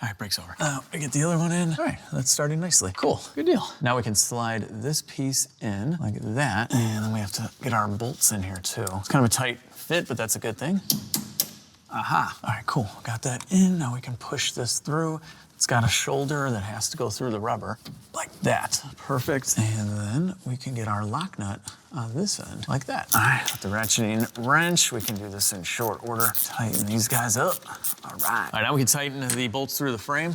All right, break's over. Now I get the other one in. All right, that's starting nicely. Cool, good deal. Now we can slide this piece in like that, and then we have to get our bolts in here too. It's kind of a tight fit, but that's a good thing. Aha, all right, cool. Got that in, now we can push this through. It's got a shoulder that has to go through the rubber, like that. Perfect, and then we can get our lock nut on this end, like that. All right, with the ratcheting wrench, we can do this in short order. Tighten these guys up, all right. All right, now we can tighten the bolts through the frame.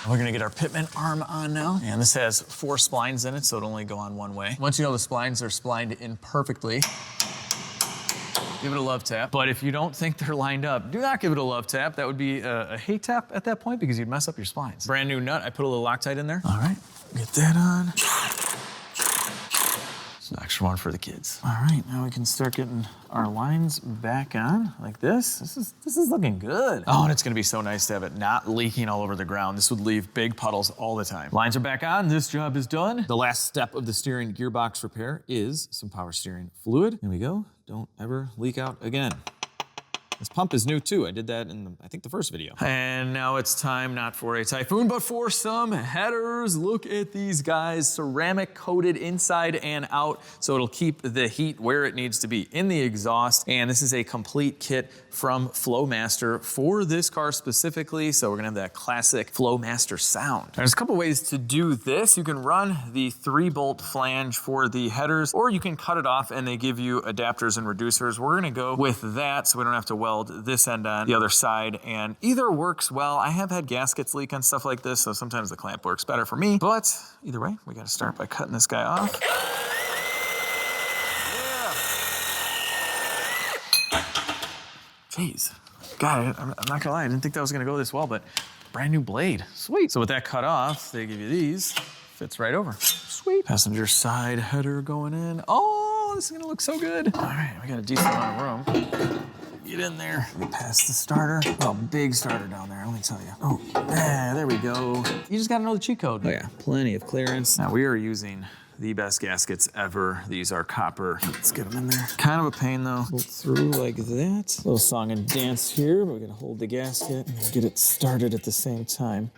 We're gonna get our pitman arm on now. And this has 4 splines in it, so it'll only go on one way. Once you know the splines are splined in perfectly, give it a love tap. But if you don't think they're lined up, do not give it a love tap. That would be a hate tap at that point because you'd mess up your splines. Brand new nut, I put a little Loctite in there. All right, get that on. It's an extra one for the kids. All right, now we can start getting our lines back on like this. This is looking good. Oh, and it's gonna be so nice to have it not leaking all over the ground. This would leave big puddles all the time. Lines are back on, this job is done. The last step of the steering gearbox repair is some power steering fluid. Here we go. Don't ever leak out again. This pump is new too. I did that in, I think, the first video. And now it's time not for a Typhoon, but for some headers. Look at these guys, ceramic coated inside and out, so it'll keep the heat where it needs to be in the exhaust. And this is a complete kit from Flowmaster for this car specifically, so we're gonna have that classic Flowmaster sound. There's a couple ways to do this. You can run the 3-bolt flange for the headers, or you can cut it off and they give you adapters and reducers. We're gonna go with that so we don't have to weld this end on the other side, and either works well. I have had gaskets leak on stuff like this, so sometimes the clamp works better for me, but either way, we gotta start by cutting this guy off. Yeah. Jeez, God, I'm not gonna lie, I didn't think that was gonna go this well, but brand new blade, sweet. So with that cut off, they give you these, fits right over, sweet. Passenger side header going in. Oh, this is gonna look so good. All right, we got a decent amount of room. Get in there, get past the starter. Oh, big starter down there, let me tell you. Oh, yeah, there we go. You just gotta know the cheat code. Oh yeah, plenty of clearance. Now we are using the best gaskets ever. These are copper. Let's get them in there. Kind of a pain though. Pull through like that. Little song and dance here, but we gotta hold the gasket and get it started at the same time.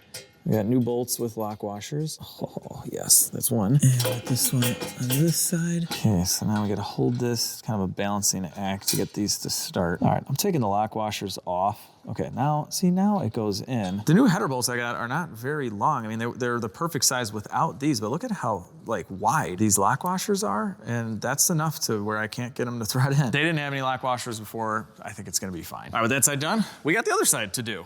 We got new bolts with lock washers. Oh, yes, that's one. And got this one on this side. Okay, so now we gotta hold this. It's kind of a balancing act to get these to start. All right, I'm taking the lock washers off. Okay, now, see, now it goes in. The new header bolts I got are not very long. I mean, they're the perfect size without these, but look at how, like, wide these lock washers are, and that's enough to where I can't get them to thread in. They didn't have any lock washers before. I think it's gonna be fine. All right, with that side done, we got the other side to do.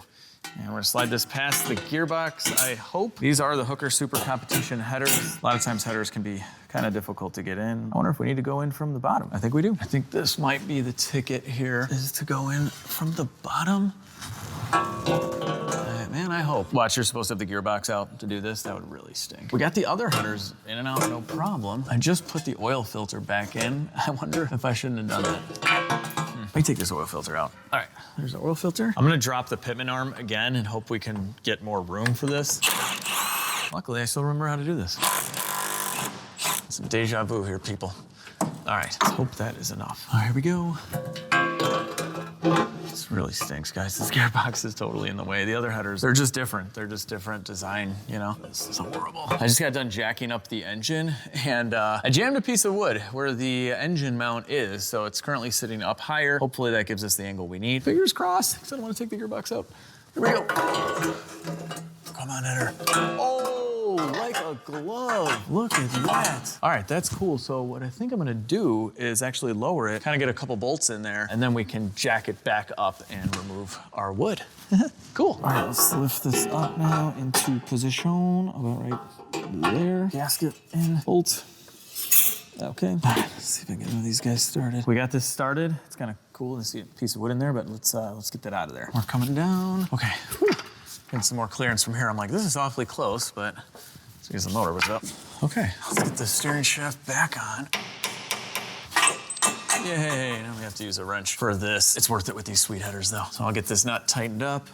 And we're gonna slide this past the gearbox, I hope. These are the Hooker Super Competition headers. A lot of times headers can be kind of difficult to get in. I wonder if we need to go in from the bottom. I think we do. I think this might be the ticket here, is to go in from the bottom. Man, I hope. Watch, you're supposed to have the gearbox out to do this. That would really stink. We got the other headers in and out, no problem. I just put the oil filter back in. I wonder if I shouldn't have done that. Let me take this oil filter out. All right, there's the oil filter. I'm gonna drop the pitman arm again and hope we can get more room for this. Luckily, I still remember how to do this. Some deja vu here, people. All right, let's hope that is enough. All right, here we go. This really stinks, guys. This gearbox is totally in the way. The other headers, they're just different. They're just different design, you know? This is horrible. I just got done jacking up the engine and I jammed a piece of wood where the engine mount is, so it's currently sitting up higher. Hopefully that gives us the angle we need. Fingers crossed, because I don't want to take the gearbox out. Here we go. Come on, header. Oh, like a glove. Look at that. All right, that's cool. So what I think I'm gonna do is actually lower it, kind of get a couple bolts in there, and then we can jack it back up and remove our wood. Cool. All right, let's lift this up now into position, about right there. Gasket in, bolt. Okay. All right, let's see if I can get one of these guys started. We got this started. It's kind of cool to see a piece of wood in there, but let's get that out of there. We're coming down. Okay. Whew. Getting some more clearance from here. I'm like, this is awfully close, but let's use the motor was up. Okay, let's get the steering shaft back on. Yay, now we have to use a wrench for this. It's worth it with these sweet headers though. So I'll get this nut tightened up.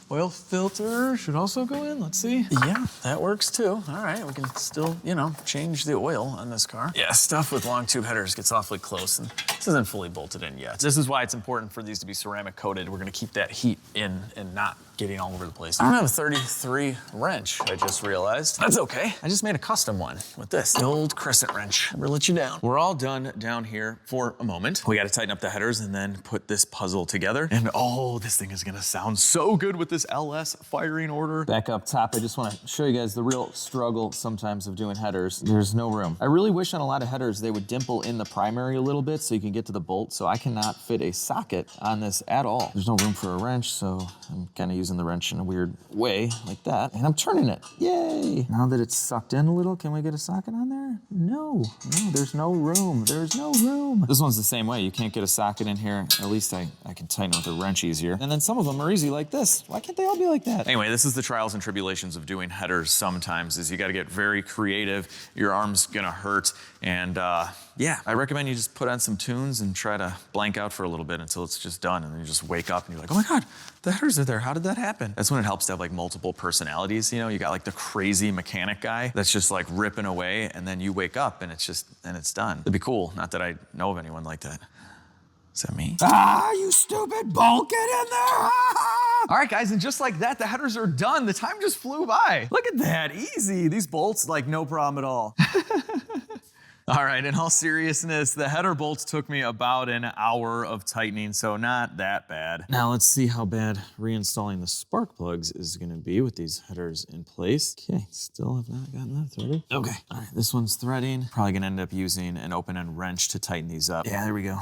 Oil filter should also go in, let's see. Yeah, that works too. All right, we can still, you know, change the oil on this car. Yeah, stuff with long tube headers gets awfully close and this isn't fully bolted in yet. This is why it's important for these to be ceramic coated. We're gonna keep that heat in and not getting all over the place. I don't have a 33 wrench, I just realized. That's okay. I just made a custom one with this, the old crescent wrench. Never let you down. We're all done down here for a moment. We gotta tighten up the headers and then put this puzzle together. And oh, this thing is gonna sound so good with this LS firing order. Back up top, I just wanna show you guys the real struggle sometimes of doing headers. There's no room. I really wish on a lot of headers they would dimple in the primary a little bit so you can get to the bolt, so I cannot fit a socket on this at all. There's no room for a wrench, so I'm kinda using the wrench in a weird way, like that, and I'm turning it. Yay! Now that it's sucked in a little, can we get a socket on there? No, there's no room. There's no room. This one's the same way. You can't get a socket in here. At least I can tighten with a wrench easier. And then some of them are easy like this. Why can't they all be like that? Anyway, this is the trials and tribulations of doing headers sometimes, is you gotta get very creative. Your arm's gonna hurt, and yeah, I recommend you just put on some tunes and try to blank out for a little bit until it's just done, and then you just wake up and you're like, oh my God, the headers are there. How did that happen? That's when it helps to have like multiple personalities. You know, you got like the crazy mechanic guy that's just like ripping away, and then you wake up and it's done. It'd be cool. Not that I know of anyone like that. Is that me? Ah, you stupid bolt, get in there! All right, guys, and just like that, the headers are done. The time just flew by. Look at that, easy. These bolts, like no problem at all. All right, in all seriousness, the header bolts took me about an hour of tightening, so not that bad. Now let's see how bad reinstalling the spark plugs is gonna be with these headers in place. Okay, still have not gotten that threaded. Okay, all right, this one's threading. Probably gonna end up using an open end wrench to tighten these up. Yeah, there we go.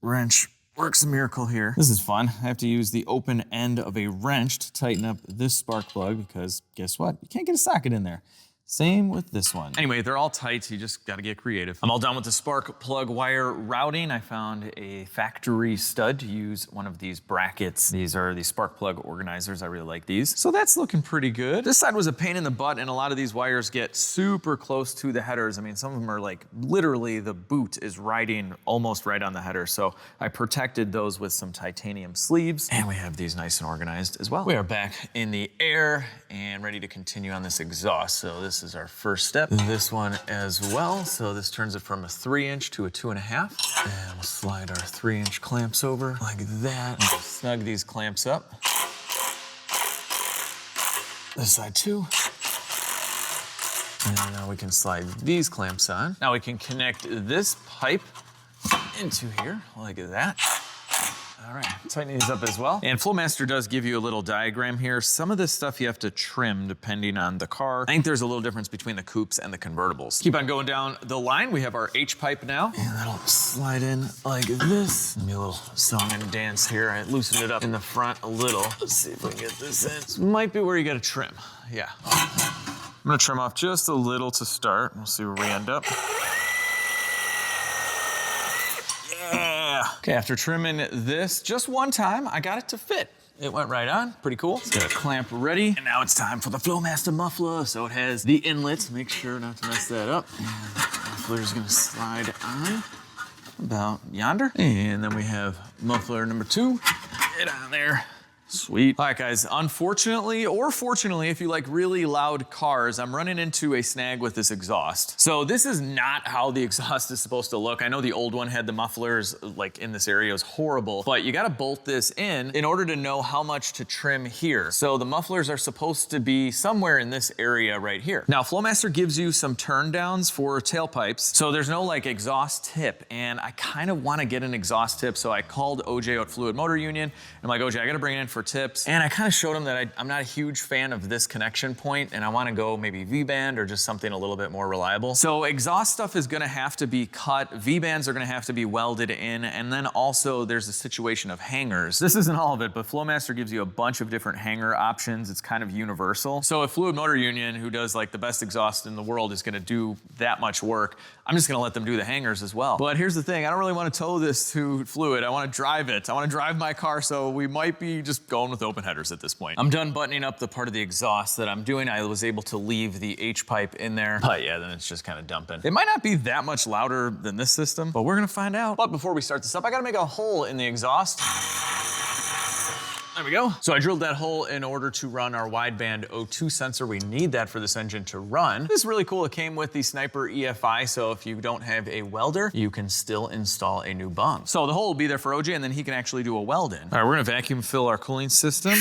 Wrench works a miracle here. This is fun. I have to use the open end of a wrench to tighten up this spark plug because guess what? You can't get a socket in there. Same with this one. Anyway, they're all tight, you just gotta get creative. I'm all done with the spark plug wire routing. I found a factory stud to use one of these brackets. These are the spark plug organizers. I really like these. So that's looking pretty good. This side was a pain in the butt, and a lot of these wires get super close to the headers. I mean, some of them are like, literally the boot is riding almost right on the header. So I protected those with some titanium sleeves, and we have these nice and organized as well. We are back in the air and ready to continue on this exhaust. So this is our first step. This one as well. So this turns it from a 3-inch to a 2.5. And we'll slide our 3-inch clamps over like that. And snug these clamps up. This side too. And now we can slide these clamps on. Now we can connect this pipe into here like that. All right, tighten these up as well. And Flowmaster does give you a little diagram here. Some of this stuff you have to trim depending on the car. I think there's a little difference between the coupes and the convertibles. Keep on going down the line. We have our H pipe now. And that'll slide in like this. Maybe a little song and dance here. I loosened it up in the front a little. Let's see if we can get this in. This might be where you gotta trim, yeah. I'm gonna trim off just a little to start. We'll see where we end up. Okay, after trimming this just one time, I got it to fit. it went right on. Pretty cool. Let's get a clamp ready. And now it's time for the Flowmaster muffler. So it has the inlets. Make sure not to mess that up. And the muffler's gonna slide on about yonder. And then we have muffler number 2. Get on there. Sweet. All right, guys, unfortunately, or fortunately, if you like really loud cars, I'm running into a snag with this exhaust. So this is not how the exhaust is supposed to look. I know the old one had the mufflers like in this area. It was horrible, but you gotta bolt this in order to know how much to trim here. So the mufflers are supposed to be somewhere in this area right here. Now, Flowmaster gives you some turn downs for tailpipes. So there's no like exhaust tip, and I kind of wanna get an exhaust tip. So I called OJ out Fluid Motor Union. I'm like, OJ, I gotta bring it in for tips. And I kind of showed him that I'm not a huge fan of this connection point, and I want to go maybe V-band or just something a little bit more reliable. So exhaust stuff is going to have to be cut. V-bands are going to have to be welded in. And then also there's a situation of hangers. This isn't all of it, but Flowmaster gives you a bunch of different hanger options. It's kind of universal. So if Fluid Motor Union, who does like the best exhaust in the world, is going to do that much work, I'm just going to let them do the hangers as well. But here's the thing. I don't really want to tow this to Fluid. I want to drive it. I want to drive my car, so we might be just going with open headers at this point. I'm done buttoning up the part of the exhaust that I'm doing. I was able to leave the H-pipe in there, but yeah, then it's just kind of dumping. It might not be that much louder than this system, but we're gonna find out. But before we start this up, I gotta make a hole in the exhaust. There we go. So I drilled that hole in order to run our wideband O2 sensor. We need that for this engine to run. This is really cool. It came with the Sniper EFI, so if you don't have a welder, you can still install a new bung. So the hole will be there for OJ, and then he can actually do a weld in. All right, we're gonna vacuum fill our cooling system.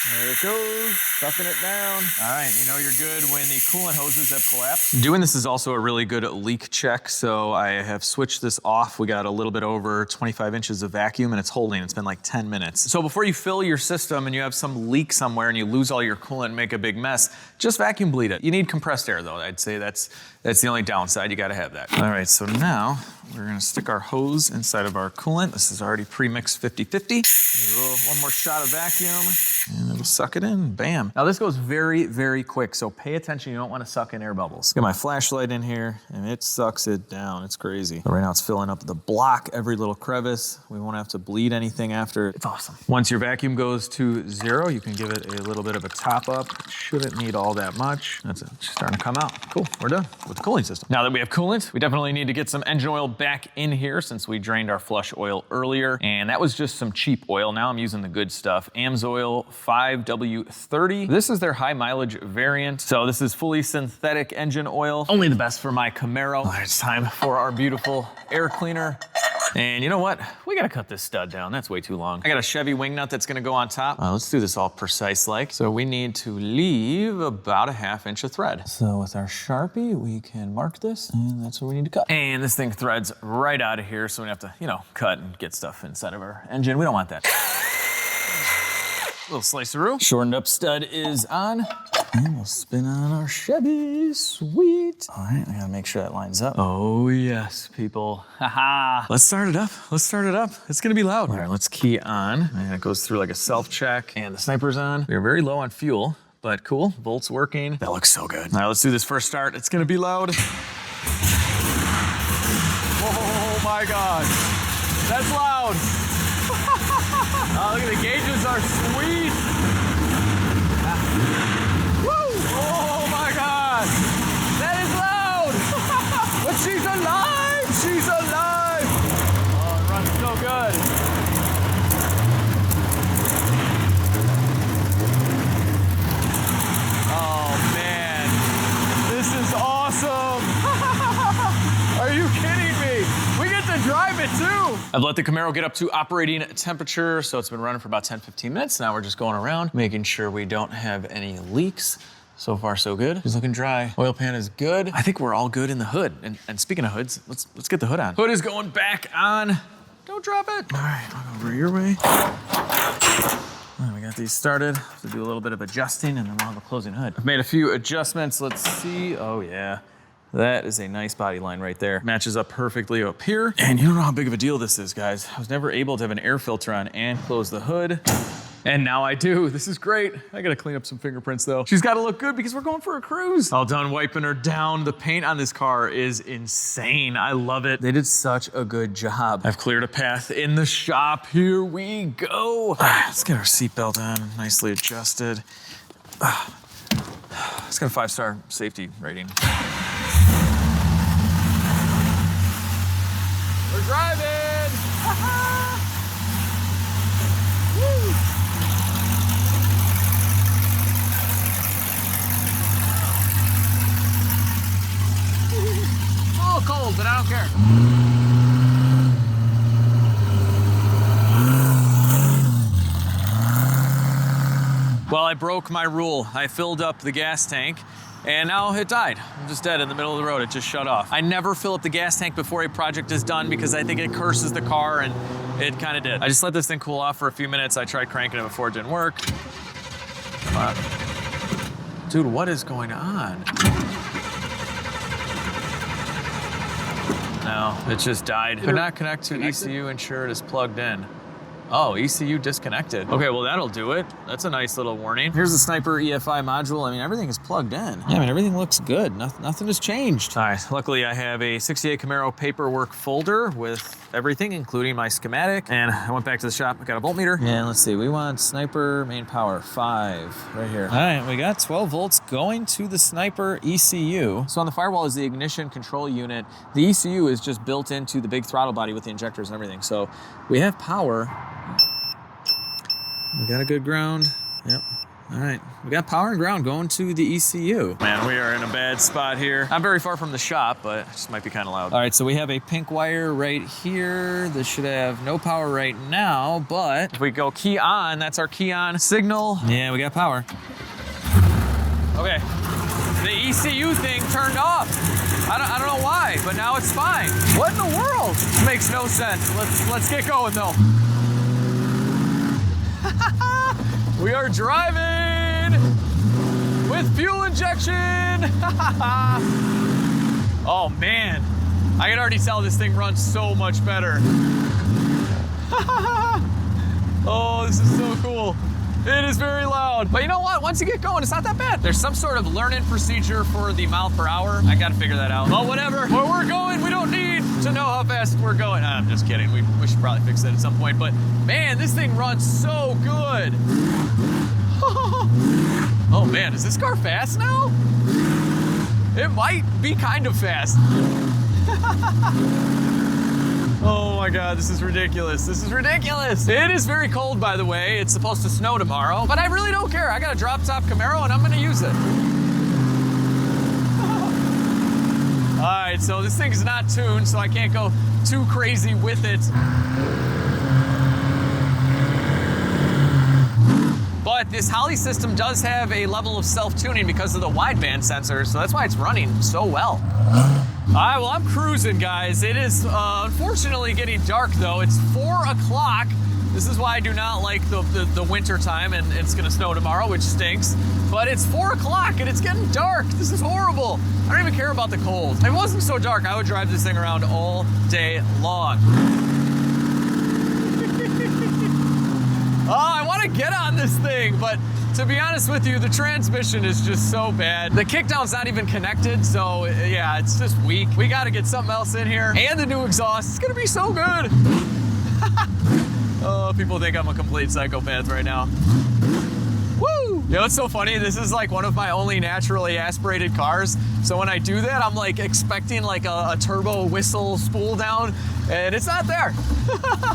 There it goes, sucking it down. All right, you know you're good when the coolant hoses have collapsed. Doing this is also a really good leak check, so I have switched this off. We got a little bit over 25 inches of vacuum, and it's holding. It's been like 10 minutes. So before you fill your system and you have some leak somewhere and you lose all your coolant and make a big mess, just vacuum bleed it. You need compressed air though. I'd say that's the only downside. You gotta have that. All right, so now we're gonna stick our hose inside of our coolant. This is already pre-mixed 50-50. One more shot of vacuum. And it'll suck it in, bam. Now this goes very, very quick, so pay attention. You don't want to suck in air bubbles. Got my flashlight in here, and it sucks it down. It's crazy. But right now it's filling up the block, every little crevice. We won't have to bleed anything after. It's awesome. Once your vacuum goes to 0, you can give it a little bit of a top up. It shouldn't need all that much. That's it, it's starting to come out. Cool, we're done with the cooling system. Now that we have coolant, we definitely need to get some engine oil back in here since we drained our flush oil earlier, and that was just some cheap oil. Now I'm using the good stuff. AMSOIL 5W30. This is their high mileage variant. So this is fully synthetic engine oil. Only the best for my Camaro. All right, it's time for our beautiful air cleaner. And you know what? We gotta cut this stud down. That's way too long. I got a Chevy wing nut that's gonna go on top. Let's do this all precise-like. So we need to leave about a ½ inch of thread. So with our Sharpie, we can mark this, and that's what we need to cut. And this thing threads right out of here, so we don't have to, you know, cut and get stuff inside of our engine. We don't want that. Little sliceroo. Shortened up stud is on. And we'll spin on our Chevy, sweet. All right, I gotta make sure that lines up. Oh yes, people, haha. Let's start it up, let's start it up. It's gonna be loud. All right, let's key on. And it goes through like a self-check, and the Sniper's on. We're very low on fuel, but cool, bolt's working. That looks so good. All right, let's do this first start. It's gonna be loud. Oh my God, that's loud. Oh, look at the gauges are sweet. Woo! Oh my God, that is loud. But she's alive, she's alive. Oh, it runs so good. Oh man, this is awesome. Are you kidding me? We get to drive it too. I've let the Camaro get up to operating temperature, so it's been running for about 10-15 minutes. Now we're just going around, making sure we don't have any leaks. So far, so good. It's looking dry. Oil pan is good. I think we're all good in the hood. And speaking of hoods, let's get the hood on. Hood is going back on. Don't drop it. All right, I'll go over your way. All right, we got these started. To do a little bit of adjusting, and then we'll have a closing hood. I've made a few adjustments. Let's see. Oh yeah. That is a nice body line right there. Matches up perfectly up here. And you don't know how big of a deal this is, guys. I was never able to have an air filter on and close the hood. And now I do. This is great. I gotta clean up some fingerprints though. She's gotta look good because we're going for a cruise. All done wiping her down. The paint on this car is insane. I love it. They did such a good job. I've cleared a path in the shop. Here we go. Let's get our seatbelt on, nicely adjusted. It's got a 5-star safety rating. We're driving! Woo! A little cold, but I don't care. Well, I broke my rule. I filled up the gas tank and now it died. I'm just dead in the middle of the road. It just shut off. I never fill up the gas tank before a project is done because I think it curses the car, and it kind of did. I just let this thing cool off for a few minutes. I tried cranking it before it didn't work. Dude, what is going on? No, it just died. Could not connect to ECU, ensure it is plugged in. Oh, ECU disconnected. Okay, well that'll do it. That's a nice little warning. Here's the Sniper EFI module. I mean, everything is plugged in. Yeah, I mean, everything looks good. Nothing has changed. All right, luckily I have a 68 Camaro paperwork folder with everything, including my schematic. And I went back to the shop, I got a voltmeter. And let's see, we want Sniper main power 5 right here. All right, we got 12 volts going to the Sniper ECU. So on the firewall is the ignition control unit. The ECU is just built into the big throttle body with the injectors and everything. So we have power. We got a good ground. Yep. All right. We got power and ground going to the ECU. Man, we are in a bad spot here. I'm very far from the shop, but it just might be kind of loud. All right, so we have a pink wire right here. This should have no power right now, but if we go key on, that's our key on signal. Yeah, we got power. Okay. The ECU thing turned off. I don't know why, but now it's fine. What in the world? This makes no sense. Let's get going though. We are driving with fuel injection. Oh man, I can already tell this thing runs so much better. Oh, this is so cool. It is very loud. But you know what? Once you get going, it's not that bad. There's some sort of learning procedure for the mile per hour. I gotta figure that out. But whatever. Where we're going, we don't need to know how fast we're going. I'm just kidding. We should probably fix that at some point. But man, this thing runs so good. Oh man, is this car fast now? It might be kind of fast. Oh my God, this is ridiculous. This is ridiculous. It is very cold, by the way. It's supposed to snow tomorrow, but I really don't care. I got a drop top Camaro and I'm gonna use it. All right, so this thing is not tuned, so I can't go too crazy with it. But this Holley system does have a level of self-tuning because of the wideband sensor, so that's why it's running so well. All right, well, I'm cruising, guys. It is unfortunately getting dark, though. It's 4 o'clock. This is why I do not like the winter time, and it's gonna snow tomorrow, which stinks. But it's 4 o'clock, and it's getting dark. This is horrible. I don't even care about the cold. If it wasn't so dark, I would drive this thing around all day long. Oh, I want to get on this thing, but to be honest with you, the transmission is just so bad. The kickdown's not even connected, so yeah, it's just weak. We got to get something else in here. And the new exhaust, it's going to be so good. Oh, people think I'm a complete psychopath right now. Woo! You know, it's so funny. This is like one of my only naturally aspirated cars. So when I do that, I'm like expecting like a turbo whistle spool down, and it's not there.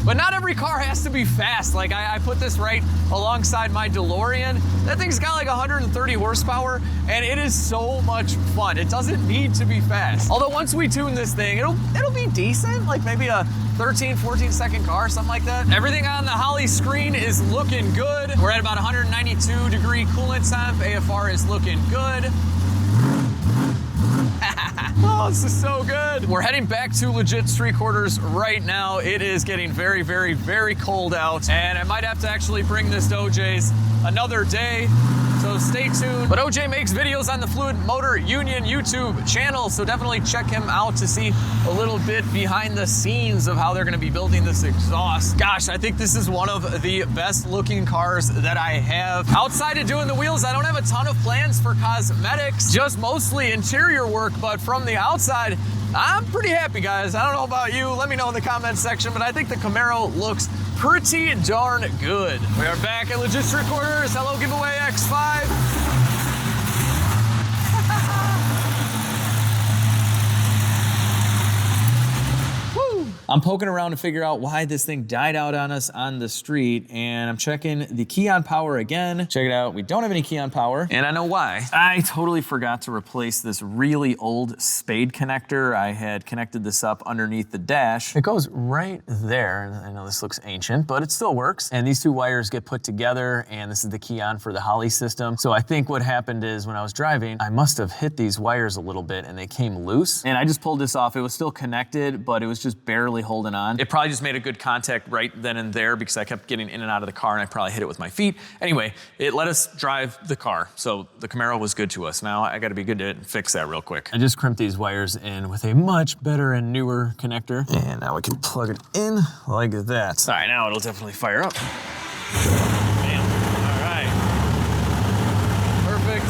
But not every car has to be fast. Like I put this right alongside my DeLorean. That thing's got like 130 horsepower, and it is so much fun. It doesn't need to be fast. Although once we tune this thing, it'll be decent, like maybe a 13, 14 second car, something like that. Everything on the Holley screen is looking good. We're at about 192 degree coolant temp. AFR is looking good. Oh, this is so good. We're heading back to LegitStreetCars right now. It is getting very, very, very cold out, and I might have to actually bring this to OJ's another day. so stay tuned. But OJ makes videos on the Fluid Motor Union YouTube channel, so definitely check him out to see a little bit behind the scenes of how they're gonna be building this exhaust. Gosh, I think this is one of the best looking cars that I have. Outside of doing the wheels, I don't have a ton of plans for cosmetics, just mostly interior work, but from the outside, I'm pretty happy, guys. I don't know about you, let me know in the comments section, but I think the Camaro looks pretty darn good. We are back at LegitStreetCars. Hello, giveaway X5. I'm poking around to figure out why this thing died out on us on the street, and I'm checking the key on power again. Check it out, we don't have any key on power, and I know why. I totally forgot to replace this really old spade connector. I had connected this up underneath the dash. It goes right there. I know this looks ancient, but it still works. And these two wires get put together, and this is the key on for the Holley system. So I think what happened is when I was driving, I must have hit these wires a little bit and they came loose. And I just pulled this off. It was still connected, but it was just barely holding on. It probably just made a good contact right then and there because I kept getting in and out of the car and I probably hit it with my feet. Anyway, it let us drive the car. So the Camaro was good to us. Now I gotta be good to fix that real quick. I just crimped these wires in with a much better and newer connector. And now we can plug it in like that. All right, now it'll definitely fire up. Bam, all right. Perfect.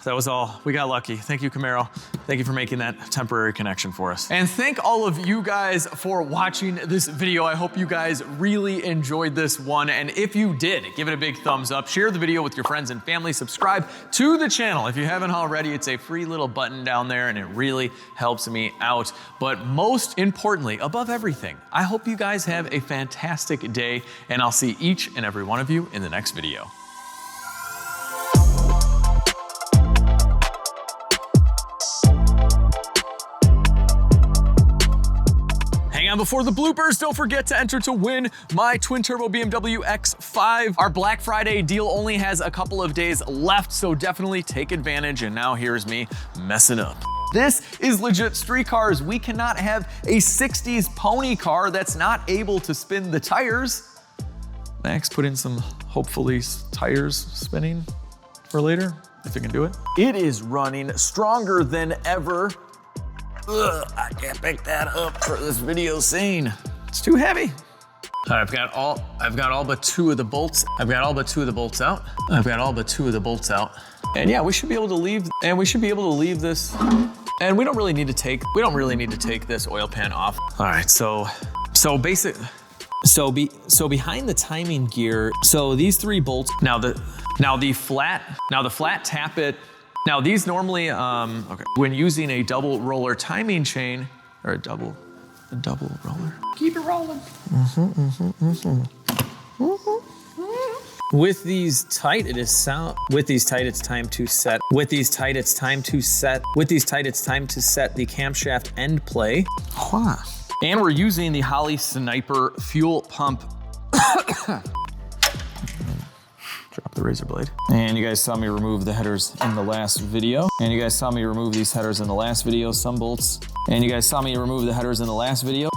That was all. We got lucky. Thank you, Camaro. Thank you for making that temporary connection for us. And thank all of you guys for watching this video. I hope you guys really enjoyed this one. And if you did, give it a big thumbs up. Share the video with your friends and family. Subscribe to the channel. If you haven't already, it's a free little button down there and it really helps me out. But most importantly, above everything, I hope you guys have a fantastic day and I'll see each and every one of you in the next video. Before the bloopers, don't forget to enter to win my twin-turbo BMW X5. Our Black Friday deal only has a couple of days left, so definitely take advantage. And now here's me messing up. This is LegitStreetCars. We cannot have a 60s pony car that's not able to spin the tires. Max, put in some, hopefully, tires spinning for later, if you can do it. It is running stronger than ever. Ugh, I can't pick that up for this video scene. It's too heavy. I've got all but two of the bolts. I've got all but two of the bolts out. And yeah, we should be able to leave, this. And we don't really need to take this oil pan off. All right, so behind the timing gear, so these three bolts, now the flat tappet. Now these normally, okay, when using a double roller timing chain, or a double roller. Keep it rolling. With these tight, it's time to set the camshaft end play. And we're using the Holley Sniper fuel pump. Drop the razor blade. And you guys saw me remove the headers in the last video. And you guys saw me remove these headers in the last video, some bolts. And you guys saw me remove the headers in the last video.